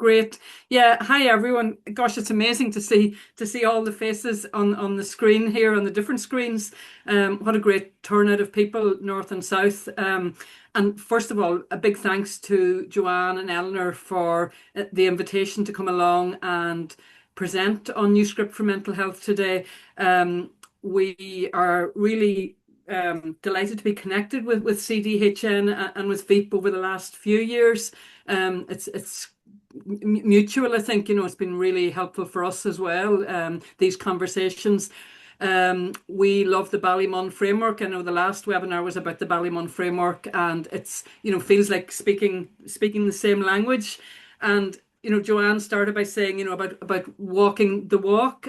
Great. Yeah. Hi everyone. Gosh, it's amazing to see all the faces on the screen here on the different screens. What a great turnout of people, north and south. And first of all, a big thanks to Joanne and Eleanor for the invitation to come along and present on New Script for Mental Health today. We are really delighted to be connected with CDHN and with VEEP over the last few years. It's mutual. I think, it's been really helpful for us as well, these conversations. We love the Ballymun framework. I know the last webinar was about the Ballymun framework, and it's, feels like speaking the same language. And Joanne started by saying, about walking the walk.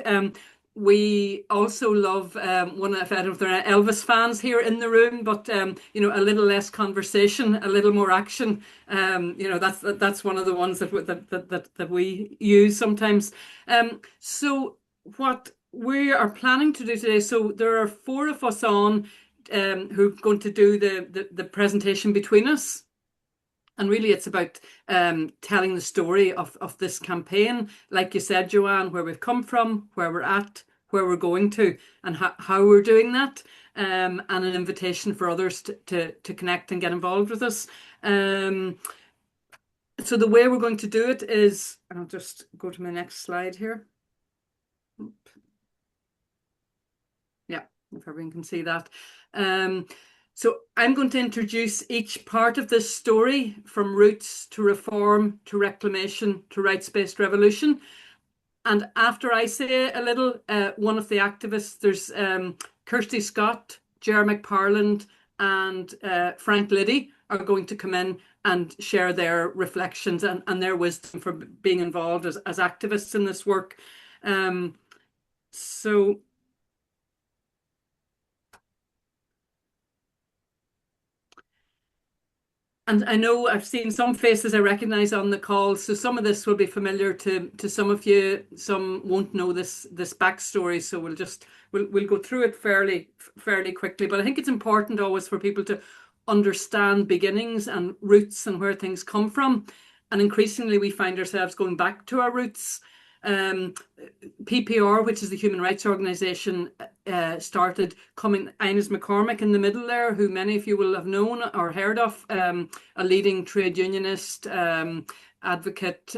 We also love one of, I don't know if there are Elvis fans here in the room, but a little less conversation, a little more action. That's one of the ones that we use sometimes. So what we are planning to do today, so there are four of us on who are going to do the presentation between us. And really, it's about telling the story of this campaign, like you said, Joanne, where we've come from, where we're at, where we're going to, and how we're doing that, and an invitation for others to connect and get involved with us. So the way we're going to do it is, and I'll just go to my next slide here. Yeah, if everyone can see that. So I'm going to introduce each part of this story, from roots to reform to reclamation to rights-based revolution. And after I say a little, one of the activists, there's Kirsty Scott, Ger McParland, and Frank Liddy are going to come in and share their reflections and their wisdom for being involved as activists in this work. So And I know I've seen some faces I recognize on the call, so some of this will be familiar to some of you. Some won't know this backstory, so we'll go through it fairly quickly. But I think it's important always for people to understand beginnings and roots and where things come from. And increasingly, we find ourselves going back to our roots. PPR, which is the human rights organization, started coming. Ines McCormick in the middle there, who many of you will have known or heard of, a leading trade unionist, advocate,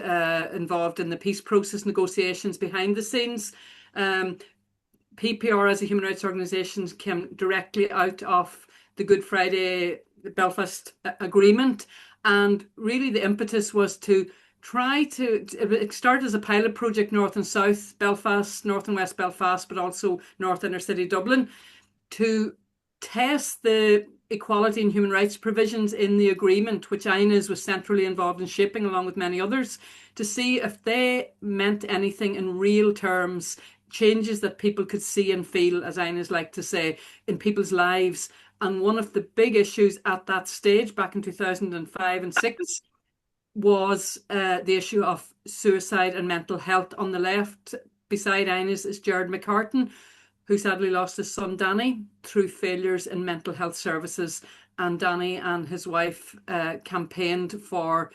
involved in the peace process negotiations behind the scenes. PPR as a human rights organization came directly out of the Good Friday Belfast Agreement, and really the impetus was to try to start as a pilot project north and south Belfast, north and west Belfast, but also north inner city Dublin, to test the equality and human rights provisions in the agreement, which Ines was centrally involved in shaping along with many others, to see if they meant anything in real terms, changes that people could see and feel, as Ines liked to say, in people's lives. And one of the big issues at that stage, back in 2005 and 6, was the issue of suicide and mental health. On the left, beside Ines, is Jared McCartan, who sadly lost his son Danny through failures in mental health services. And Danny and his wife campaigned for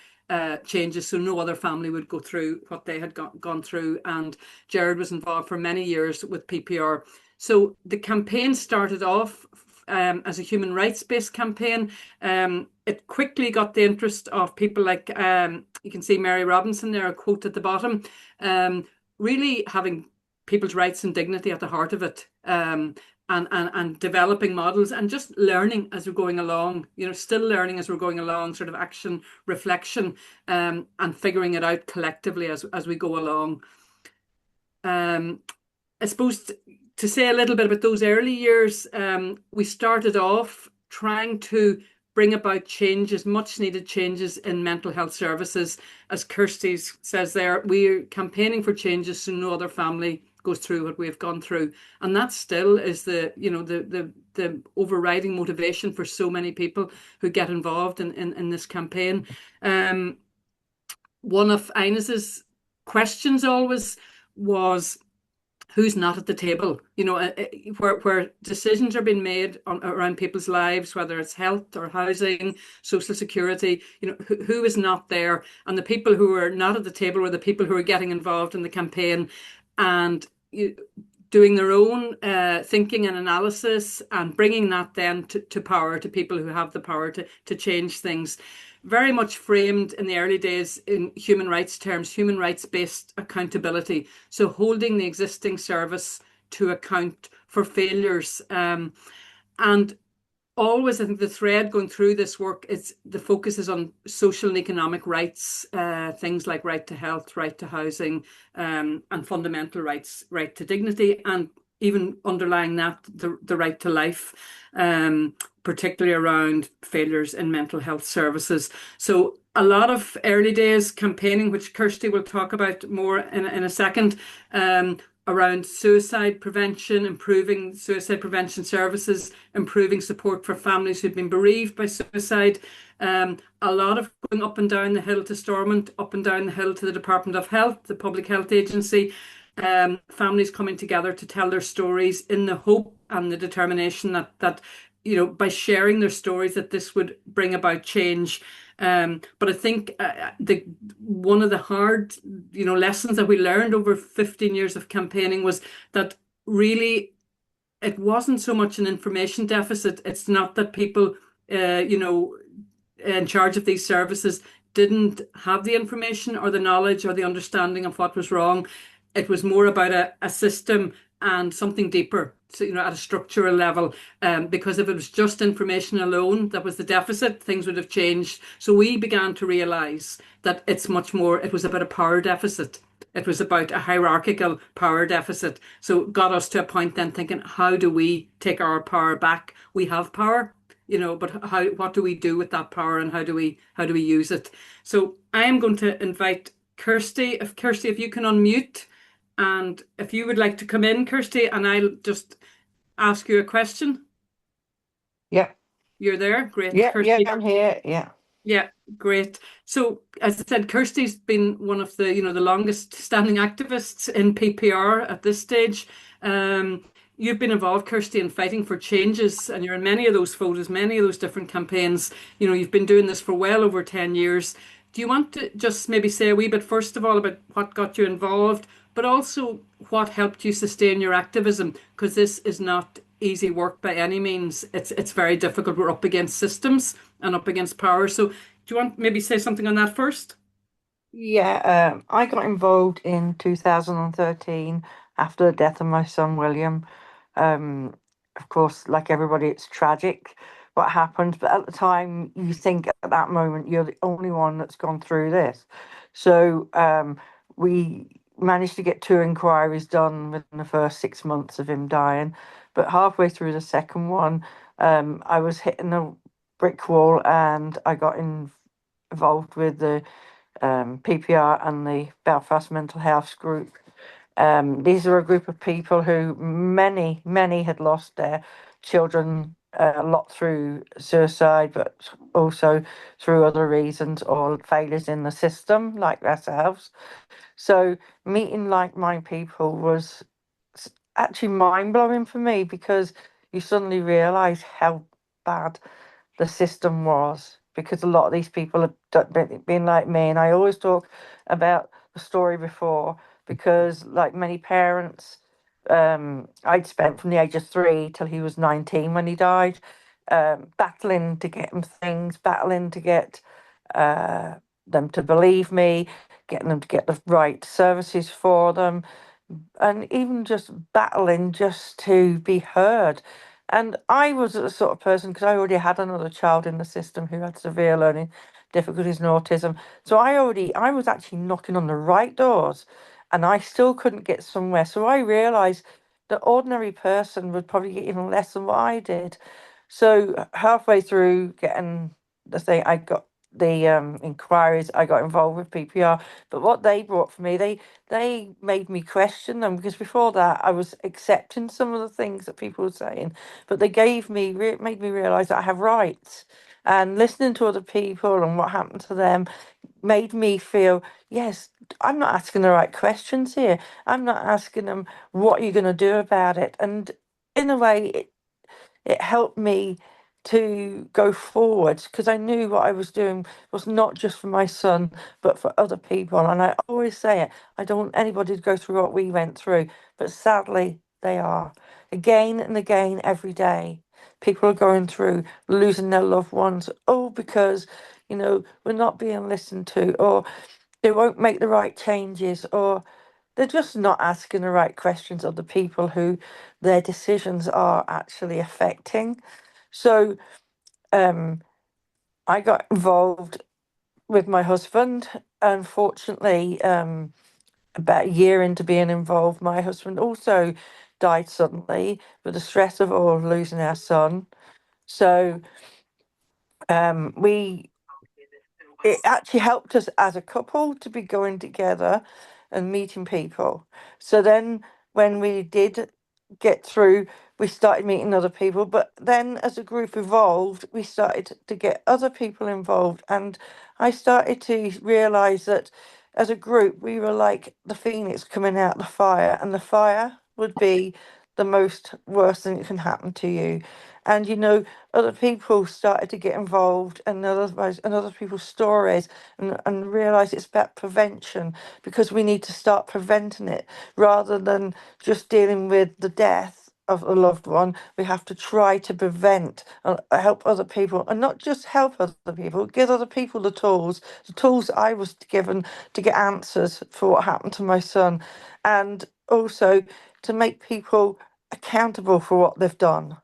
changes so no other family would go through what they had gone through. And Jared was involved for many years with PPR. So the campaign started off as a human rights-based campaign. It quickly got the interest of people like, you can see Mary Robinson there, a quote at the bottom, really having people's rights and dignity at the heart of it, and developing models and just learning as we're going along, still learning as we're going along, sort of action, reflection, and figuring it out collectively as we go along. I suppose to say a little bit about those early years, we started off trying to bring about changes, much needed changes in mental health services. As Kirsty says there, we're campaigning for changes so no other family goes through what we've gone through. And that still is the overriding motivation for so many people who get involved in this campaign. One of Ines's questions always was, who's not at the table, where decisions are being made around people's lives, whether it's health or housing, social security, who is not there. And the people who are not at the table were the people who are getting involved in the campaign and doing their own thinking and analysis and bringing that then to power, to people who have the power to change things. Very much framed in the early days in human rights terms, human rights based accountability. So holding the existing service to account for failures. And always, I think the thread going through this work is the focus is on social and economic rights, things like right to health, right to housing, and fundamental rights, right to dignity, and even underlying that, the right to life, particularly around failures in mental health services. So a lot of early days campaigning, which Kirsty will talk about more in a second, around suicide prevention, improving suicide prevention services, improving support for families who've been bereaved by suicide. A lot of going up and down the hill to Stormont, up and down the hill to the Department of Health, the Public Health Agency, families coming together to tell their stories in the hope and the determination that by sharing their stories that this would bring about change. But I think one of the hard, lessons that we learned over 15 years of campaigning was that really it wasn't so much an information deficit. It's not that people, in charge of these services didn't have the information or the knowledge or the understanding of what was wrong. It was more about a system and something deeper, so, at a structural level. Because if it was just information alone that was the deficit, things would have changed. So we began to realize that it's much more, it was about a power deficit. It was about a hierarchical power deficit. So it got us to a point then thinking, how do we take our power back? We have power, but what do we do with that power, and how do we use it? So I am going to invite Kirsty, if you can unmute, and if you would like to come in, Kirsty, and I'll just ask you a question. Yeah. You're there? Great. Yeah, Kirsty. I'm here. Yeah. Yeah, great. So, as I said, Kirsty's been one of the, the longest standing activists in PPR at this stage. You've been involved, Kirsty, in fighting for changes, and you're in many of those photos, many of those different campaigns. You've been doing this for well over 10 years. Do you want to just maybe say a wee bit, first of all, about what got you involved, but also what helped you sustain your activism? Because this is not easy work by any means. It's very difficult. We're up against systems and up against power. So do you want maybe say something on that first? Yeah, I got involved in 2013 after the death of my son William. Um, of course, like everybody, it's tragic what happened, but at the time, you think at that moment you're the only one that's gone through this. So we managed to get two inquiries done within the first 6 months of him dying, but halfway through the second one, I was hitting a brick wall, and I got involved with the PPR and the Belfast Mental Health Group. These are a group of people who many had lost their children, a lot through suicide, but also through other reasons or failures in the system, like ourselves. So meeting like-minded people was actually mind-blowing for me, because you suddenly realise how bad the system was, because a lot of these people have been like me. And I always talk about the story before, because like many parents, I'd spent from the age of 3 till he was 19 when he died, battling to get him things, battling to get them to believe me, getting them to get the right services for them, and even just battling just to be heard. And I was the sort of person, because I already had another child in the system who had severe learning difficulties and autism. So I was actually knocking on the right doors, and I still couldn't get somewhere. So I realised the ordinary person would probably get even less than what I did. So halfway through getting the thing, I got the inquiries, I got involved with PPR. But what they brought for me, they made me question them, because before that I was accepting some of the things that people were saying, but they made me realise that I have rights, and listening to other people and what happened to them made me feel, yes, I'm not asking the right questions here. I'm not asking them what are you going to do about it. And in a way, it helped me to go forward because I knew what I was doing was not just for my son, but for other people. And I always say it, I don't want anybody to go through what we went through, but sadly, they are. Again and again, every day, people are going through losing their loved ones, all because, we're not being listened to, or they won't make the right changes, or they're just not asking the right questions of the people who their decisions are actually affecting. So I got involved with my husband. Unfortunately, about a year into being involved, my husband also died suddenly with the stress of all losing our son. So we it actually helped us as a couple to be going together and meeting people. So then when we did get through, we started meeting other people. But then as a group evolved, we started to get other people involved. And I started to realize that as a group, we were like the phoenix coming out the fire, and the fire would be the most worst thing that can happen to you. And other people started to get involved and other people's stories and realize it's about prevention because we need to start preventing it rather than just dealing with the death of a loved one. We have to try to prevent and help other people, and not just help other people, give other people the tools I was given to get answers for what happened to my son, and also to make people accountable for what they've done.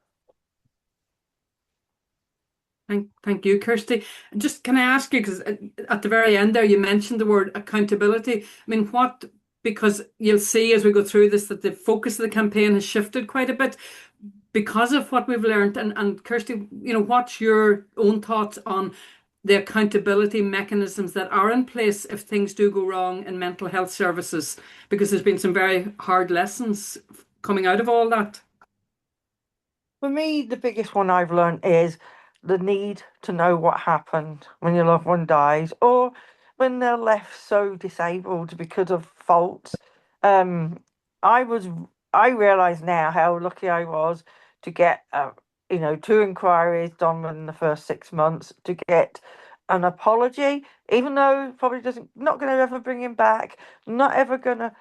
Thank you, Kirsty. Just can I ask you, because at the very end there, you mentioned the word accountability. I mean, because you'll see as we go through this that the focus of the campaign has shifted quite a bit because of what we've learned. And Kirsty, what's your own thoughts on the accountability mechanisms that are in place if things do go wrong in mental health services? Because there's been some very hard lessons coming out of all that. For me, the biggest one I've learned is the need to know what happened when your loved one dies or when they're left so disabled because of faults. Um, I was, I realise now how lucky I was to get, two inquiries done within the first 6 months, to get an apology, even though probably doesn't, not going to ever bring him back, not ever going to,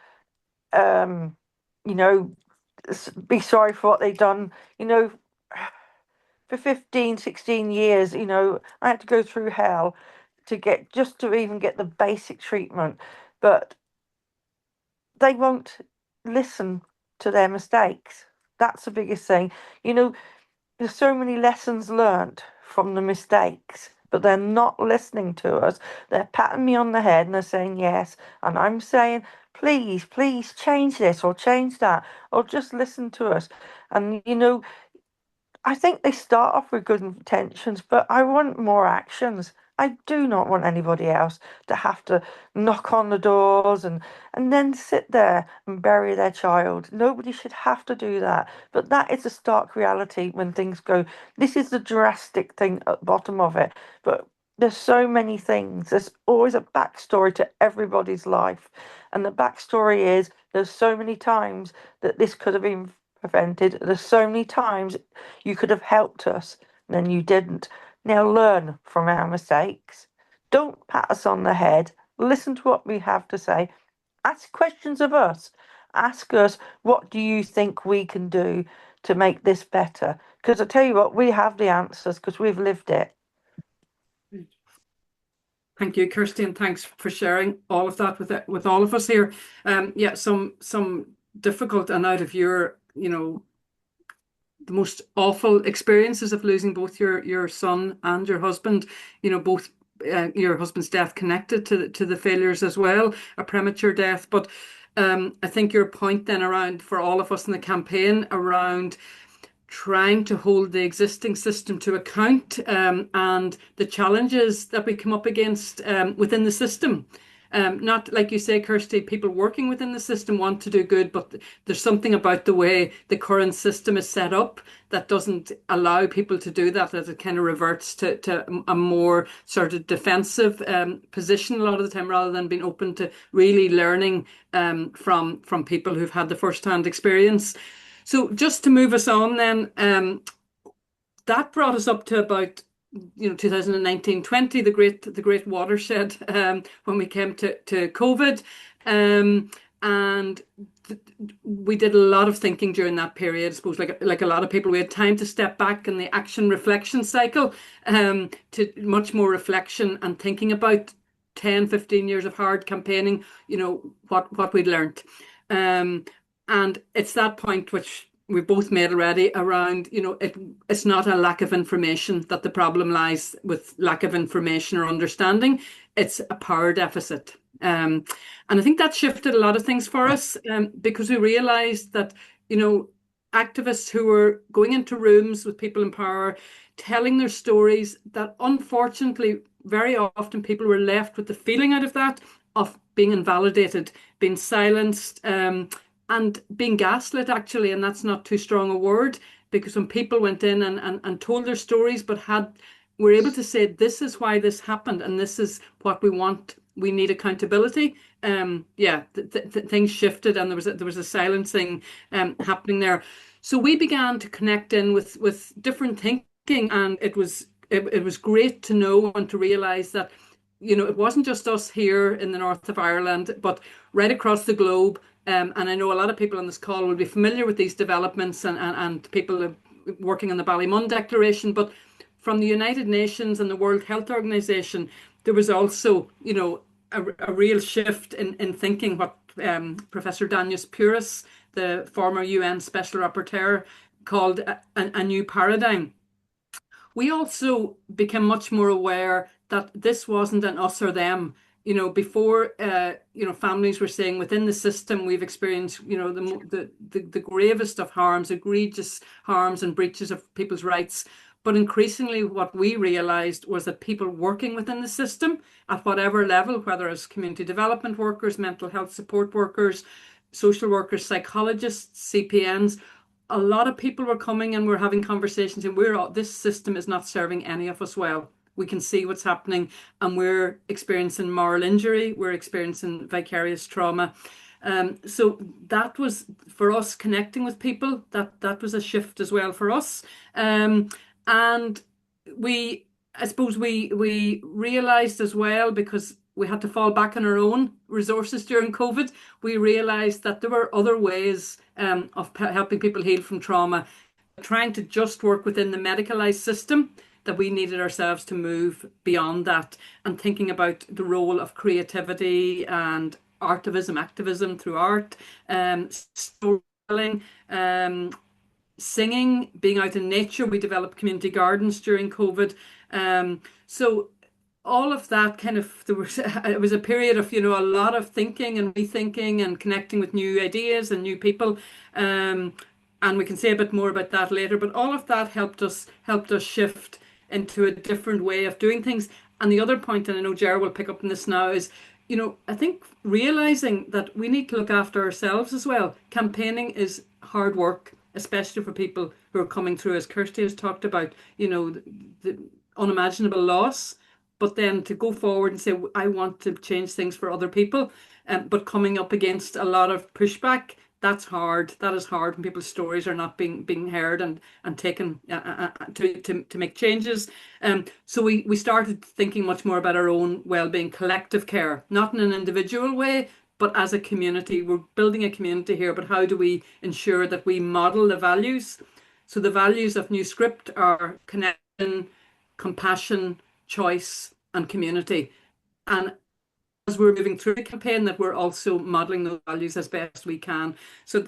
um, you know, be sorry for what they've done. You know, for 15, 16 years, I had to go through hell to get just to even get the basic treatment. But they won't listen to their mistakes. That's the biggest thing. You know, there's so many lessons learned from the mistakes, but they're not listening to us. They're patting me on the head and they're saying yes. And I'm saying, please, please change this or change that, or just listen to us. And, I think they start off with good intentions, but I want more actions. I do not want anybody else to have to knock on the doors and then sit there and bury their child. Nobody should have to do that. But that is the stark reality when things go. This is the drastic thing at the bottom of it. But there's so many things. There's always a backstory to everybody's life. And the backstory is there's so many times that this could have been prevented. There's so many times you could have helped us, and then you didn't. Now learn from our mistakes. Don't pat us on the head. Listen to what we have to say. Ask questions of us. Ask us, what do you think we can do to make this better? Because I tell you what, we have the answers because we've lived it. Thank you, Kirsty, and thanks for sharing all of that with all of us here. Yeah, some difficult and out of your, the most awful experiences of losing both your son and your husband. Both your husband's death connected to the failures as well, a premature death. But I think your point then around for all of us in the campaign around trying to hold the existing system to account and the challenges that we come up against within the system. Not like you say, Kirsty, people working within the system want to do good, but there's something about the way the current system is set up that doesn't allow people to do that, that it kind of reverts to a more sort of defensive position a lot of the time, rather than being open to really learning from people who've had the first-hand experience. So just to move us on then, that brought us up to about 2019-20, the great watershed, when we came to COVID. And we did a lot of thinking during that period. I suppose, like a lot of people, we had time to step back in the action reflection cycle, to much more reflection and thinking about 10, 15 years of hard campaigning, what we'd learned. And it's that point which we both made already around, it's not a lack of information that the problem lies with, lack of information or understanding. It's a power deficit. And I think that shifted a lot of things for us, because we realized that, activists who were going into rooms with people in power, telling their stories, that unfortunately, very often people were left with the feeling out of that of being invalidated, being silenced, and being gaslit, actually. And that's not too strong a word, because when people went in and told their stories, but were able to say, this is why this happened and this is what we want, we need accountability. Things shifted, and there was a silencing happening there. So we began to connect in with different thinking, and it was great to know and to realize that, it wasn't just us here in the north of Ireland, but right across the globe. And I know a lot of people on this call will be familiar with these developments, and people working on the Ballymun Declaration. But from the United Nations and the World Health Organization, there was also, a real shift in thinking, what Professor Danius Puris, the former UN Special Rapporteur, called a new paradigm. We also became much more aware that this wasn't an us or them. Before, families were saying, within the system, we've experienced, the gravest of harms, egregious harms and breaches of people's rights. But increasingly, what we realized was that people working within the system at whatever level, whether as community development workers, mental health support workers, social workers, psychologists, CPNs, a lot of people were coming and we're having conversations, and this system is not serving any of us well. We can see what's happening, and we're experiencing moral injury, we're experiencing vicarious trauma. So that was, for us, connecting with people, that was a shift as well for us. And I suppose we realized as well, because we had to fall back on our own resources during COVID, we realized that there were other ways of helping people heal from trauma. Trying to just work within the medicalized system, that we needed ourselves to move beyond that, and thinking about the role of creativity and activism through art, storytelling, singing, being out in nature. We developed community gardens during COVID. So all of that it was a period of, a lot of thinking and rethinking and connecting with new ideas and new people. And we can say a bit more about that later, but all of that helped us shift into a different way of doing things. And the other point, and I know Ger will pick up on this now, is, I think realizing that we need to look after ourselves as well. Campaigning is hard work, especially for people who are coming through, as Kirsty has talked about, the unimaginable loss. But then to go forward and say, I want to change things for other people, but coming up against a lot of pushback, that's hard. That is hard when people's stories are not being heard and taken to make changes. So we started thinking much more about our own well-being, collective care, not in an individual way, but as a community. We're building a community here, but how do we ensure that we model the values? So the values of New Script are connection, compassion, choice, and community. And as we're moving through the campaign, that we're also modeling those values as best we can. So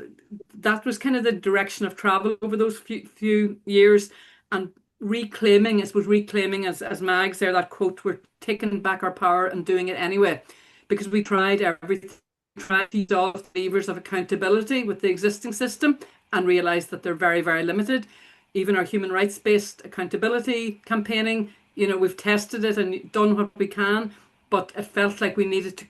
that was kind of the direction of travel over those few years, and reclaiming, as Mags there, that quote, we're taking back our power and doing it anyway, because we tried everything. We tried to solve the levers of accountability with the existing system and realized that they're very, very limited. Even our human rights-based accountability campaigning, we've tested it and done what we can, but it felt like we needed to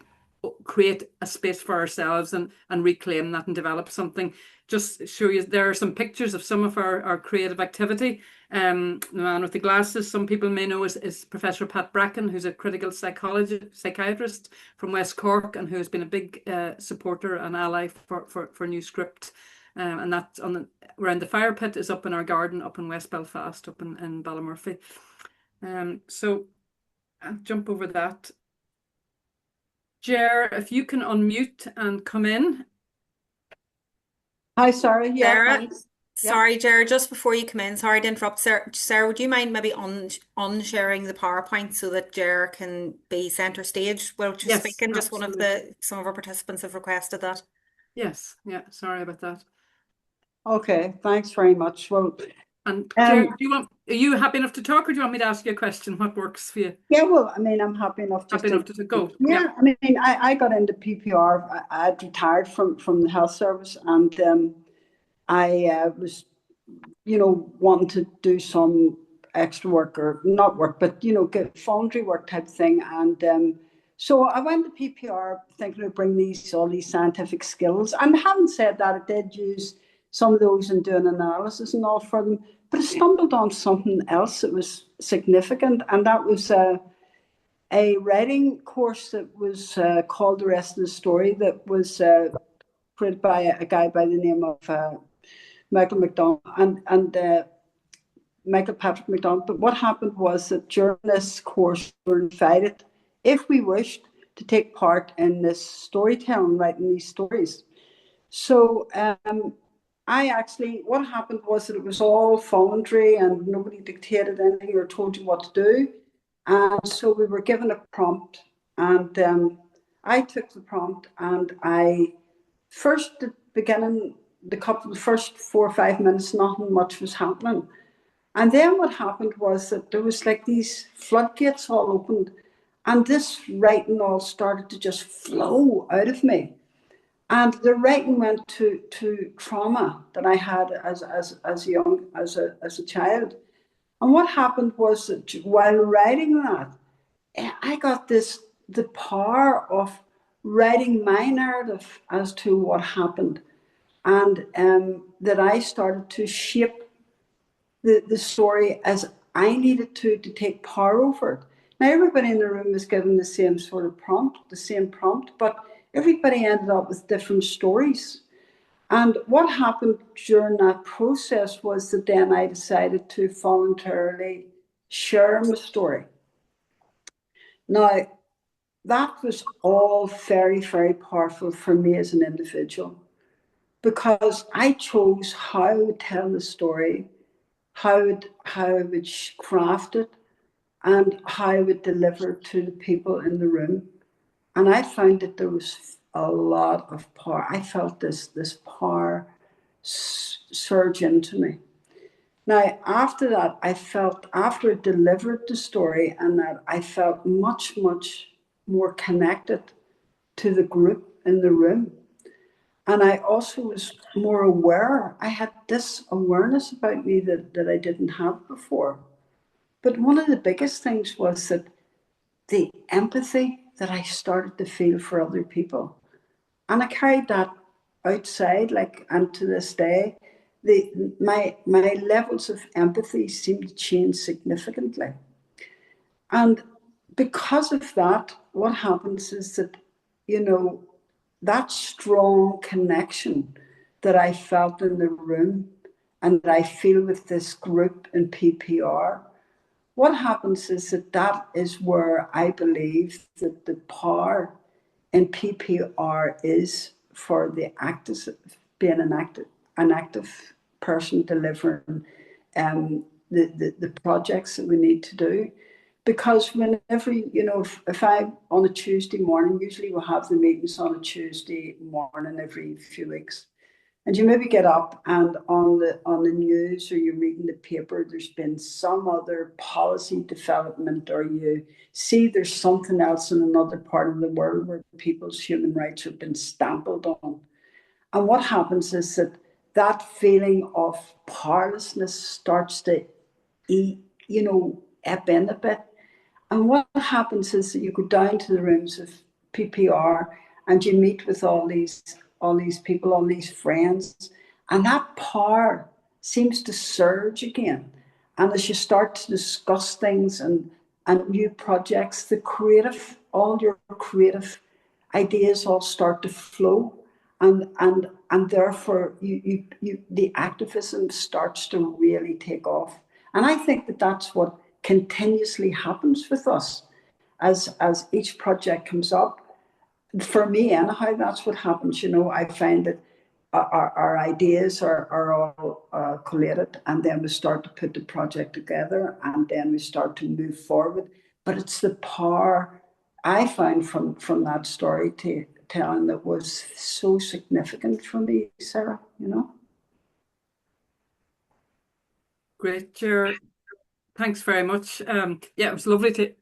create a space for ourselves and reclaim that and develop something. Just show you, there are some pictures of some of our creative activity. The man with the glasses, some people may know, is Professor Pat Bracken, who's a critical psychiatrist from West Cork and who has been a big supporter and ally for New Script. And that's around the fire pit is up in our garden up in West Belfast, up in Ballymurphy. So I'll jump over that. Jer, if you can unmute and come in. Hi, Sarah. Yeah, Sarah, thanks. sorry, Jared, just before you come in, sorry to interrupt. Sarah, would you mind maybe unsharing the PowerPoint so that Jared can be center stage while you're Yes, speaking? Just absolutely. some of our participants have requested that. Yes, yeah, sorry about that. Okay, thanks very much. Well, And Jared, are you happy enough to talk, or do you want me to ask you a question? What works for you? yeah, well, I mean, I'm happy enough just Happy enough to go. Yeah, I mean, I got into PPR. I'd retired from the health service, and I was, wanting to do some extra work or not work, but get voluntary work type thing. And so I went to PPR thinking to bring all these scientific skills. And having said that, I did use some of those in doing analysis and all for them. But I stumbled on something else that was significant, and that was a writing course that was called The Rest of the Story, that was created by a guy by the name of Michael McDonald and Michael Patrick McDonald. But what happened was that during this course, we were invited, if we wished, to take part in this storytelling, writing these stories. So what happened was that it was all voluntary and nobody dictated anything or told you what to do. And so we were given a prompt, and I took the prompt, and I first, at the beginning, the first 4 or 5 minutes, nothing much was happening. And then what happened was that there was like these floodgates all opened, and this writing all started to just flow out of me. And the writing went to trauma that I had as a child. And what happened was that while writing that, I got the power of writing my narrative as to what happened, and that I started to shape the story as I needed to take power over it. Now, everybody in the room was given the same sort of prompt, but everybody ended up with different stories. And what happened during that process was that then I decided to voluntarily share my story. Now, that was all very, very powerful for me as an individual, because I chose how I would tell the story, how I would craft it, and how I would deliver it to the people in the room. And I found that there was a lot of power. I felt this power surge into me. Now, after that, after I delivered the story, and that I felt much, much more connected to the group in the room. And I also was more aware. I had this awareness about me that I didn't have before. But one of the biggest things was that the empathy that I started to feel for other people. And I carried that outside, and to this day, my levels of empathy seem to change significantly. And because of that, what happens is that, that strong connection that I felt in the room and that I feel with this group in PPR, what happens is that is where I believe that the power in PPR is for the actors being an active person delivering the projects that we need to do. Because whenever, if I'm on a Tuesday morning, usually we'll have the meetings on a Tuesday morning every few weeks. And you maybe get up and on the news or you're reading the paper, there's been some other policy development, or you see there's something else in another part of the world where people's human rights have been stamped on. And what happens is that feeling of powerlessness starts to ebb in a bit. And what happens is that you go down to the rooms of PPR, and you meet with all these people, all these friends, and that power seems to surge again. And as you start to discuss things and new projects, all your creative ideas all start to flow, and therefore the activism starts to really take off. And I think that that's what continuously happens with us as each project comes up. For me, anyhow, that's what happens. I find that our ideas are all collated, and then we start to put the project together, and then we start to move forward. But it's the power I found from that storytelling that was so significant for me, Sarah. Great, Ger. Thanks very much. Yeah, it was lovely to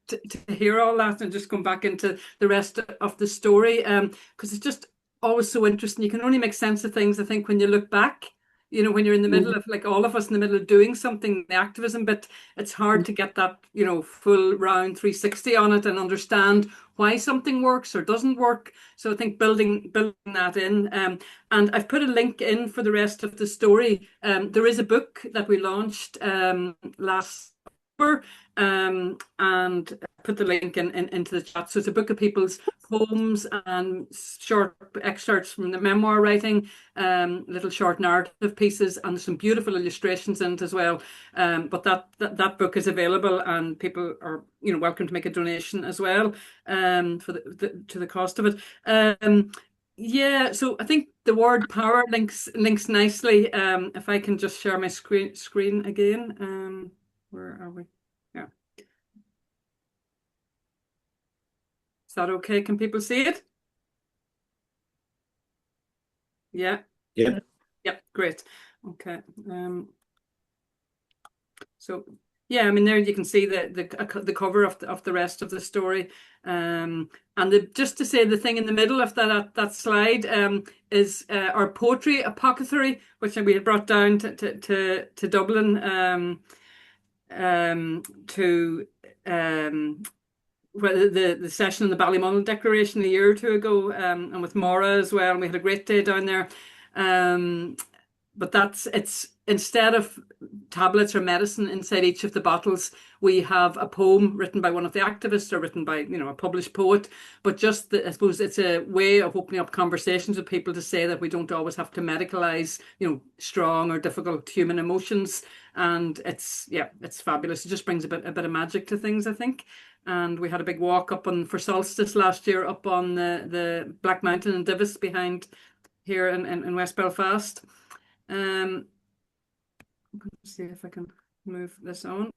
hear all that and just come back into the rest of the story, because it's just always so interesting. You can only make sense of things, I think, when you look back. When you're in the middle of, like all of us, in the middle of doing something, the activism bit, it's hard to get that, full round 360 on it and understand why something works or doesn't work. So I think building that in. And I've put a link in for the rest of the story. There is a book that we launched last and put the link into the chat. So it's a book of people's poems and short excerpts from the memoir writing, little short narrative pieces, and some beautiful illustrations in it as well. But that book is available, and people are welcome to make a donation as well for to the cost of it. Yeah, so I think the word power links nicely. If I can just share my screen again. Where are we? Yeah. Is that okay? Can people see it? Yeah. Yeah. Yep. Great. Okay. So yeah, I mean, there you can see the cover of the rest of the story, and just to say, the thing in the middle of that slide is our poetry apothecary, which we had brought down to Dublin to the session in the Ballymonagh Declaration a year or two ago, and with Maura as well, and we had a great day down there. But it's instead of tablets or medicine inside each of the bottles, we have a poem written by one of the activists or written by a published poet. But just I suppose it's a way of opening up conversations with people to say that we don't always have to medicalize strong or difficult human emotions. And it's fabulous. It just brings a bit of magic to things, I think. And we had a big walk up for solstice last year up on the Black Mountain in Divis behind here in West Belfast. I'm going to see if I can move this on.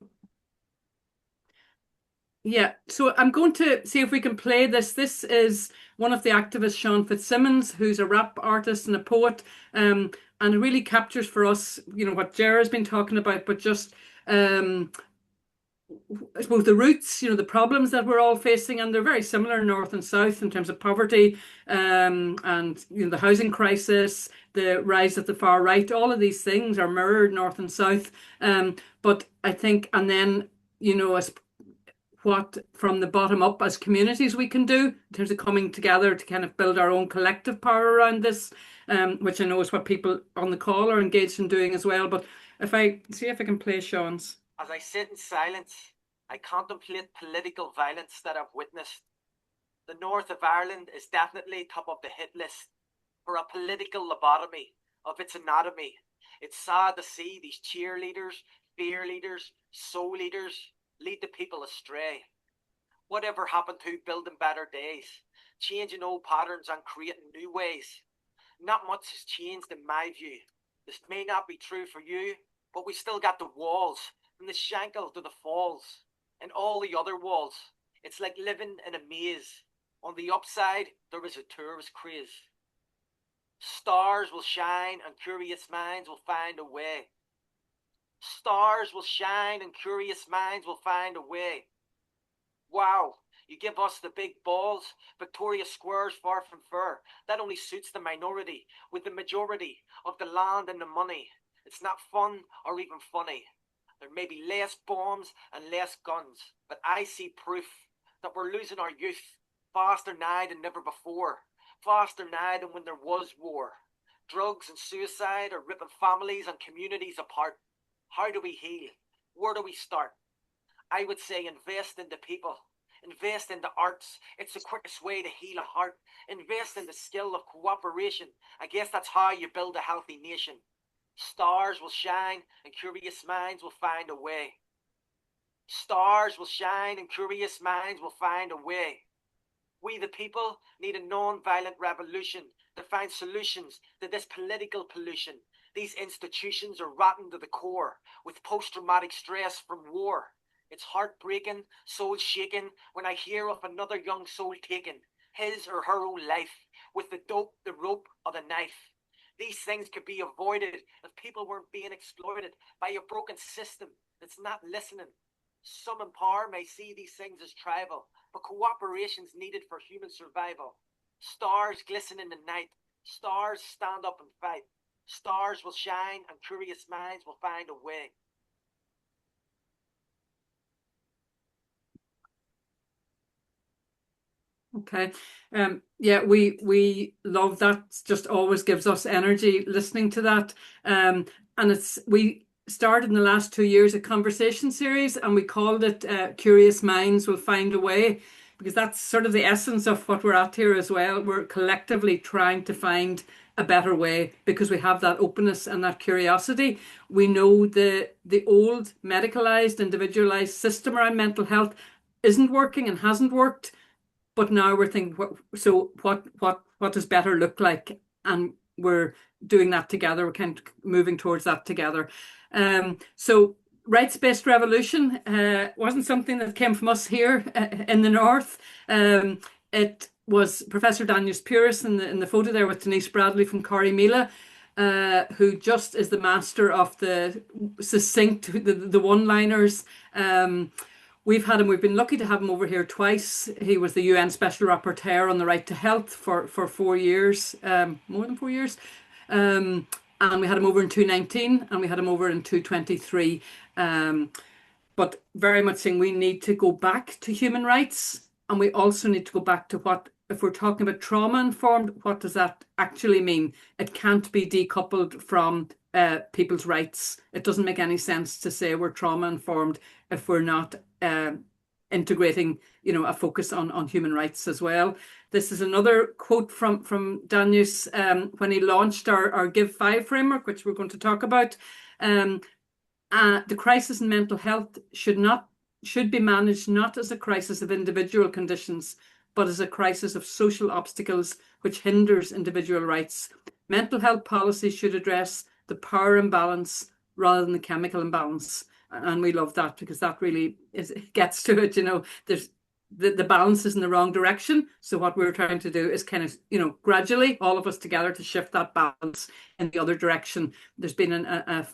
Yeah, so I'm going to see if we can play this. This is one of the activists, Sean Fitzsimmons, who's a rap artist and a poet, and it really captures for us, what Ger has been talking about, but just I suppose the roots, the problems that we're all facing, and they're very similar north and south in terms of poverty, and the housing crisis, the rise of the far right. All of these things are mirrored north and south. But I think, and then as what from the bottom up as communities we can do in terms of coming together to kind of build our own collective power around this, which I know is what people on the call are engaged in doing as well. But if I see if I can play Sean's. As I sit in silence, I contemplate political violence that I've witnessed. The north of Ireland is definitely top of the hit list for a political lobotomy of its anatomy. It's sad to see these cheerleaders, fear leaders, soul leaders lead the people astray. Whatever happened to building better days, changing old patterns and creating new ways? Not much has changed in my view. This may not be true for you, but we still got the walls, from the Shankill to the Falls, and all the other walls. It's like living in a maze. On the upside, there is a tourist craze. Stars will shine and curious minds will find a way. Stars will shine and curious minds will find a way. Wow, you give us the big balls, Victoria Square's far from fair. That only suits the minority, with the majority of the land and the money. It's not fun or even funny. There may be less bombs and less guns, but I see proof that we're losing our youth. faster now than never before, faster now than when there was war. Drugs and suicide are ripping families and communities apart. How do we heal? Where do we start? I would say invest in the people. Invest in the arts. It's the quickest way to heal a heart. Invest in the skill of cooperation. I guess that's how you build a healthy nation. Stars will shine and curious minds will find a way. Stars will shine and curious minds will find a way. We, the people, need a non-violent revolution to find solutions to this political pollution. These institutions are rotten to the core with post-traumatic stress from war. It's heartbreaking, soul shaking when I hear of another young soul taken, his or her own life, with the dope, the rope, or the knife. These things could be avoided if people weren't being exploited by a broken system that's not listening. Some in power may see these things as tribal, but cooperation's needed for human survival. Stars glisten in the night. Stars stand up and fight. Stars will shine and curious minds will find a way. Okay. Yeah, we love that. Just always gives us energy listening to that. And we started in the last 2 years a conversation series, and we called it Curious Minds Will Find a Way, because that's sort of the essence of what we're at here as well. We're collectively trying to find a better way because we have that openness and that curiosity. We know the old medicalized, individualized system around mental health isn't working and hasn't worked. But now we're thinking, what does better look like? And we're doing that together. We're kind of moving towards that together. So rights-based revolution wasn't something that came from us here in the north. It was Professor Danius Puris in the photo there with Denise Bradley from Corrymeela, who just is the master of the succinct, the one-liners. We've been lucky to have him over here twice. He was the UN Special Rapporteur on the right to health for 4 years, more than 4 years. And we had him over in 2019 and we had him over in 2023. But very much saying we need to go back to human rights, and we also need to go back to if we're talking about trauma informed, what does that actually mean? It can't be decoupled from people's rights. It doesn't make any sense to say we're trauma informed if we're not integrating, a focus on human rights as well. This is another quote from Danius when he launched our Give 5 framework, which we're going to talk about. The crisis in mental health should be managed not as a crisis of individual conditions, but as a crisis of social obstacles which hinders individual rights. Mental health policy should address the power imbalance rather than the chemical imbalance. And we love that because that really gets to it. There's the balance is in the wrong direction. So what we're trying to do is kind of, gradually all of us together to shift that balance in the other direction. There's been a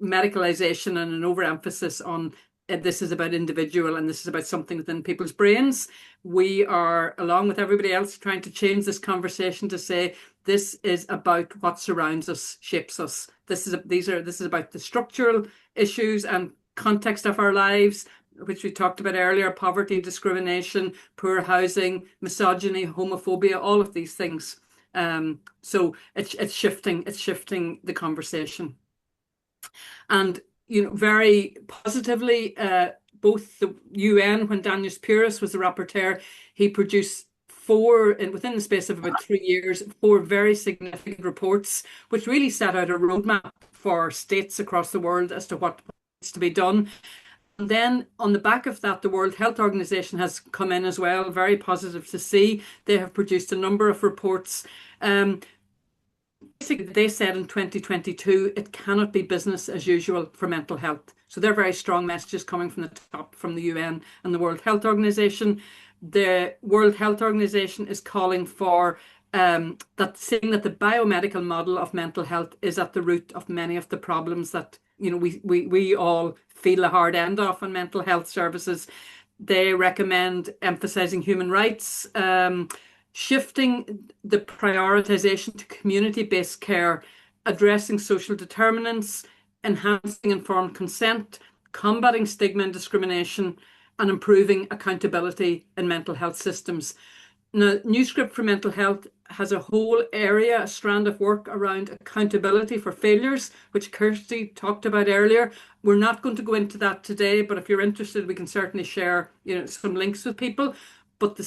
medicalization and an overemphasis on this is about individual and this is about something within people's brains. We are, along with everybody else, trying to change this conversation to say this is about what surrounds us, shapes us. This is about the structural issues and context of our lives, which we talked about earlier: poverty, discrimination, poor housing, misogyny, homophobia, all of these things. So it's shifting the conversation. And very positively, both the UN, when Danius Puris was the rapporteur, he produced within the space of about 3 years, 4 very significant reports, which really set out a roadmap for states across the world as to what needs to be done. And then on the back of that, the World Health Organization has come in as well, very positive to see. They have produced a number of reports. Basically, they said in 2022, it cannot be business as usual for mental health. So they're very strong messages coming from the top, from the UN and the World Health Organization. The World Health Organization is calling for saying that the biomedical model of mental health is at the root of many of the problems that we all feel a hard end off on mental health services. They recommend emphasizing human rights, shifting the prioritization to community-based care, addressing social determinants, enhancing informed consent, combating stigma and discrimination, and improving accountability in mental health systems. Now, New Script for Mental Health has a whole area, a strand of work around accountability for failures, which Kirsty talked about earlier. We're not going to go into that today, but if you're interested, we can certainly share, some links with people. But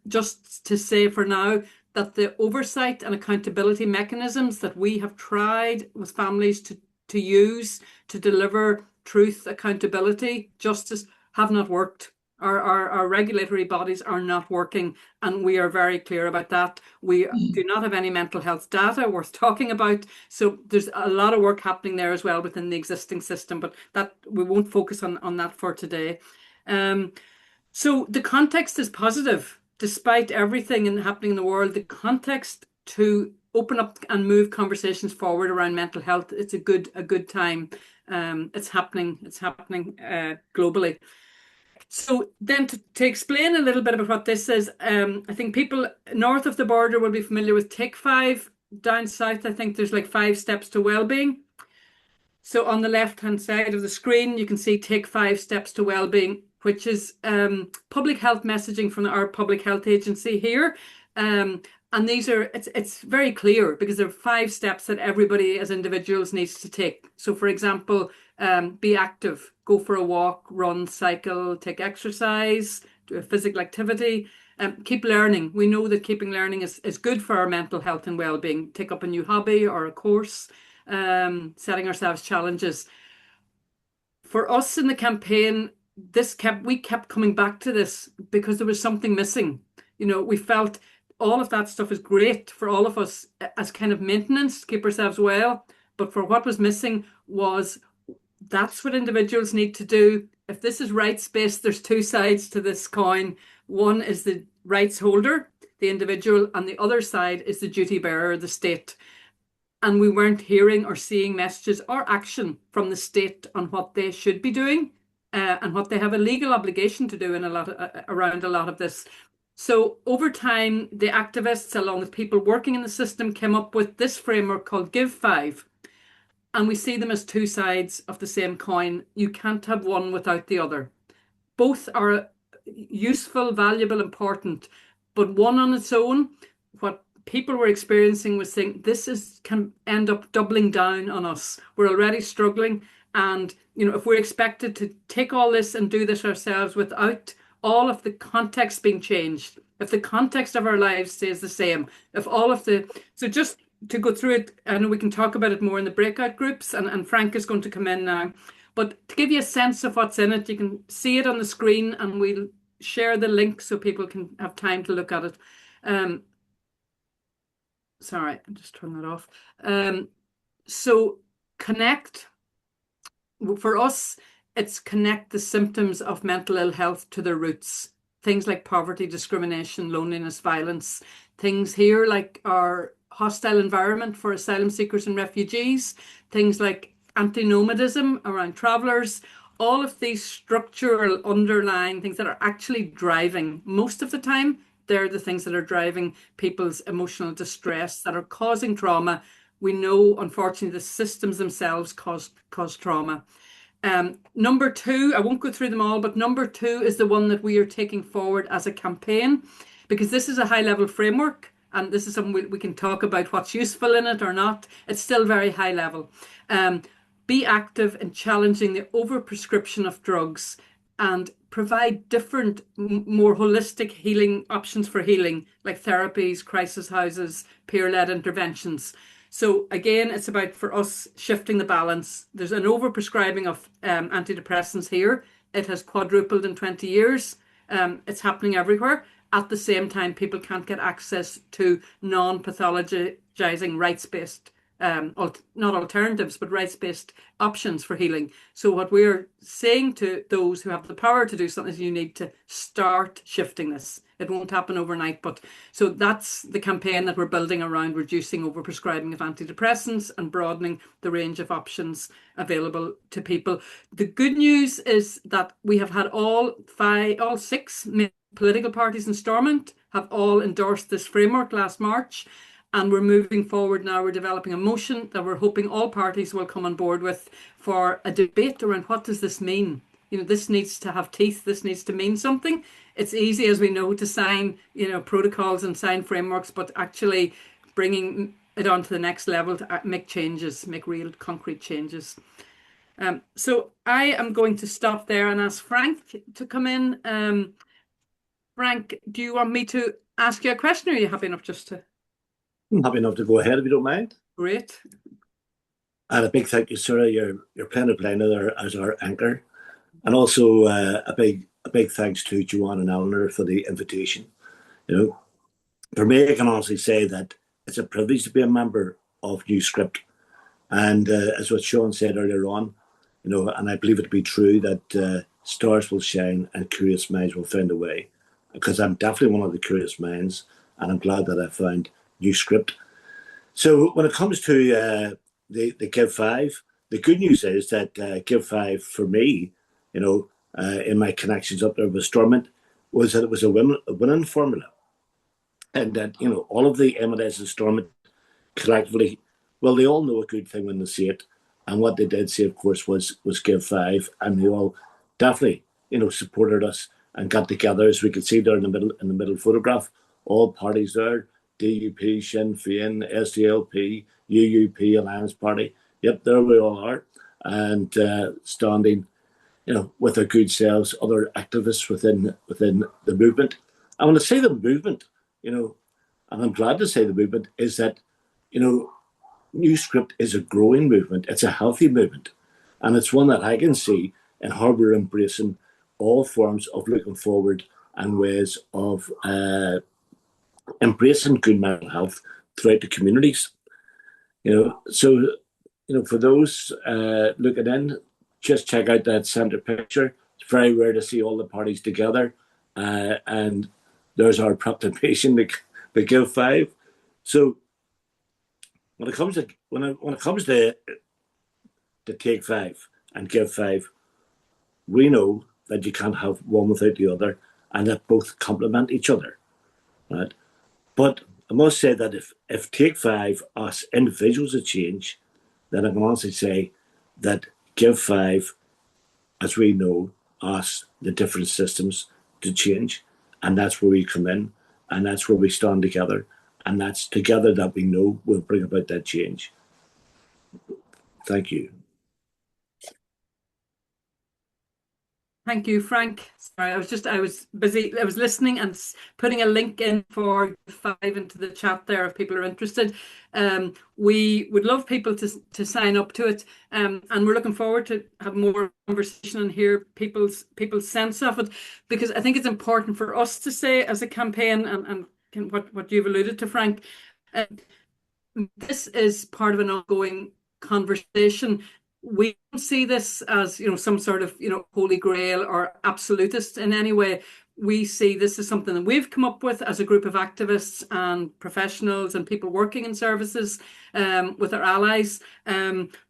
just to say for now that the oversight and accountability mechanisms that we have tried with families to use to deliver truth, accountability, justice have not worked. Our regulatory bodies are not working, and we are very clear about that. We do not have any mental health data worth talking about. So there's a lot of work happening there as well within the existing system, but that we won't focus on that for today. So the context is positive, despite everything happening in the world. The context to open up and move conversations forward around mental health, it's a good time. It's happening globally. So then to explain a little bit about what this is, I think people north of the border will be familiar with Take 5. Down south, I think there's like 5 steps to well-being. So on the left-hand side of the screen, you can see Take 5 steps to well-being, which is public health messaging from our public health agency here. And these are, it's very clear because there are 5 steps that everybody as individuals needs to take. So for example, be active, go for a walk, run, cycle, take exercise, do a physical activity, keep learning. We know that keeping learning is good for our mental health and well-being. Take up a new hobby or a course, setting ourselves challenges. For us in the campaign, we kept coming back to this because there was something missing. We felt all of that stuff is great for all of us as kind of maintenance to keep ourselves well. But for what was missing was that's what individuals need to do. If this is rights-based, there's 2 sides to this coin. One is the rights holder, the individual, and the other side is the duty bearer, the state. And we weren't hearing or seeing messages or action from the state on what they should be doing and what they have a legal obligation to do around a lot of this. So over time, the activists, along with people working in the system, came up with this framework called Give 5. And we see them as 2 sides of the same coin. You can't have one without the other. Both are useful, valuable, important, but one on its own, what people were experiencing was saying this can end up doubling down on us. We're already struggling, and if we're expected to take all this and do this ourselves without all of the context being changed, if the context of our lives stays the same, so just to go through it, I know we can talk about it more in the breakout groups, and Frank is going to come in now. But to give you a sense of what's in it, you can see it on the screen, and we'll share the link so people can have time to look at it. Sorry, I'll just turn that off. So connect, for us, it's connect the symptoms of mental ill health to their roots. Things like poverty, discrimination, loneliness, violence. Things here like our hostile environment for asylum seekers and refugees. Things like anti-nomadism around travellers. All of these structural underlying things that are actually driving, most of the time, they're the things that are driving people's emotional distress, that are causing trauma. We know, unfortunately, the systems themselves cause trauma. Number 2, I won't go through them all, but number 2 is the one that we are taking forward as a campaign, because this is a high-level framework, and this is something we can talk about what's useful in it or not. It's still very high level. Be active in challenging the overprescription of drugs and provide different, more holistic healing options for healing, like therapies, crisis houses, peer-led interventions. So again, it's about, for us, shifting the balance. There's an overprescribing of antidepressants here. It has quadrupled in 20 years. It's happening everywhere. At the same time, people can't get access to non-pathologizing, rights-based, not alternatives, but rights-based options for healing. So what we're saying to those who have the power to do something is you need to start shifting this. It won't happen overnight, but so that's the campaign that we're building around reducing overprescribing of antidepressants and broadening the range of options available to people. The good news is that we have had all 6 political parties in Stormont have all endorsed this framework last March, and we're moving forward now. We're developing a motion that we're hoping all parties will come on board with for a debate around what does this mean? this needs to have teeth, this needs to mean something. It's easy, as we know, to sign, protocols and sign frameworks, but actually bringing it on to the next level to make changes, make real concrete changes. So I am going to stop there and ask Frank to come in. Frank, do you want me to ask you a question, or are you happy enough just to? I'm happy enough to go ahead if you don't mind. Great. And a big thank you, Sarah. You're playing a blinder there as our anchor, and also a big thanks to Joanne and Eleanor for the invitation. For me, I can honestly say that it's a privilege to be a member of NewScript, and as what Sean said earlier on, and I believe it to be true that stars will shine and curious minds will find a way, because I'm definitely one of the curious minds, and I'm glad that I found NewScript. So when it comes to the Give 5, the good news is that Give 5 for me, in my connections up there with Stormont, was that it was a winning formula. And that, all of the M&S and Stormont collectively, well, they all know a good thing when they see it. And what they did say, of course, was Give 5. And they all definitely, supported us and got together, as we could see there in the middle photograph, all parties there, DUP, Sinn Féin, SDLP, UUP, Alliance Party. Yep, there we all are. And standing, with our good selves, other activists within the movement. And when I say the movement, and I'm glad to say the movement, is that, NewScript is a growing movement. It's a healthy movement. And it's one that I can see in how we're embracing all forms of looking forward and ways of embracing good mental health throughout the communities. So, for those looking in, just check out that centre picture. It's very rare to see all the parties together. And there's our proclamation, the Give 5. So when it comes to Take 5 and Give 5, we know that you can't have one without the other, and that both complement each other, right? But I must say that if Take 5 us individuals a change, then I can honestly say that Give 5, as we know, us the different systems to change, and that's where we come in, and that's where we stand together, and that's together that we know will bring about that change. Thank you. Thank you, Frank. Sorry, I was busy. I was listening and putting a link in for 5 into the chat there if people are interested. We would love people to sign up to it, and we're looking forward to have more conversation and hear people's sense of it, because I think it's important for us to say as a campaign, and what you've alluded to, Frank. This is part of an ongoing conversation. We don't see this as some sort of holy grail or absolutist in any way. We see this as something that we've come up with as a group of activists and professionals and people working in services with our allies.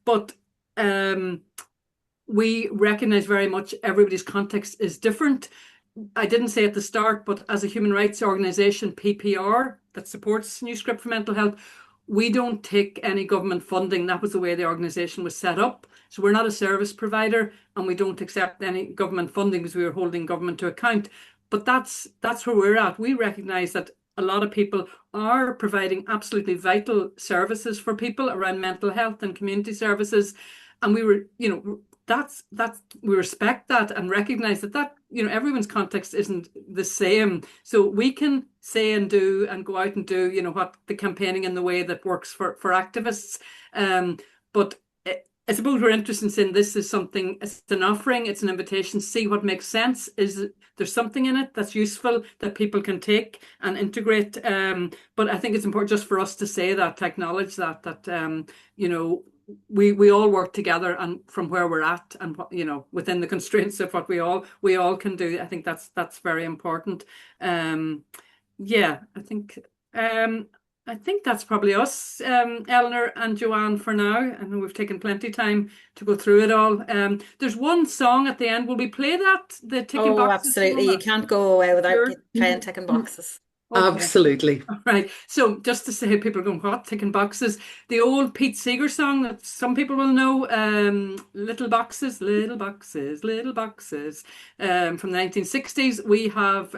But we recognize very much everybody's context is different. I didn't say at the start, but as a human rights organisation, PPR, that supports NewScript for Mental Health, we don't take any government funding. That was the way the organisation was set up. So we're not a service provider, and we don't accept any government funding because we are holding government to account. But that's where we're at. We recognise that a lot of people are providing absolutely vital services for people around mental health and community services. And we were, we respect that and recognise that everyone's context isn't the same. So we can say and do and go out and do what the campaigning in the way that works for activists. But I suppose we're interested in saying this is something, it's an offering, it's an invitation, see what makes sense. Is there's something in it that's useful that people can take and integrate? But I think it's important just for us to say that, to acknowledge that we all work together, and from where we're at, and within the constraints of what we all can do. I think that's very important. I think that's probably us, Eleanor and Joanne, for now. I know we've taken plenty of time to go through it all. There's one song at the end. Will we play that? The ticking boxes? Absolutely. You can't go away without playing ticking boxes. Okay. Absolutely. Right. So just to say, people are going, what? Ticking boxes. The old Pete Seeger song that some people will know, Little Boxes, Little Boxes, Little Boxes, from the 1960s. We have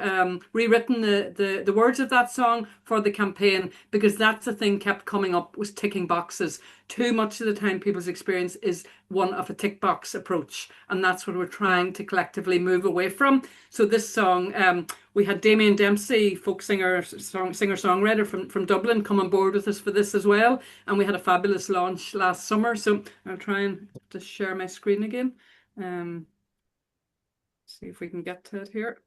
rewritten the words of that song for the campaign because that's the thing kept coming up was ticking boxes. Too much of the time people's experience is one of a tick box approach. And that's what we're trying to collectively move away from. So this song, we had Damien Dempsey, folk singer, singer-songwriter from Dublin, come on board with us for this as well. And we had a fabulous launch last summer. So I'll try and just share my screen again. See if we can get to it here.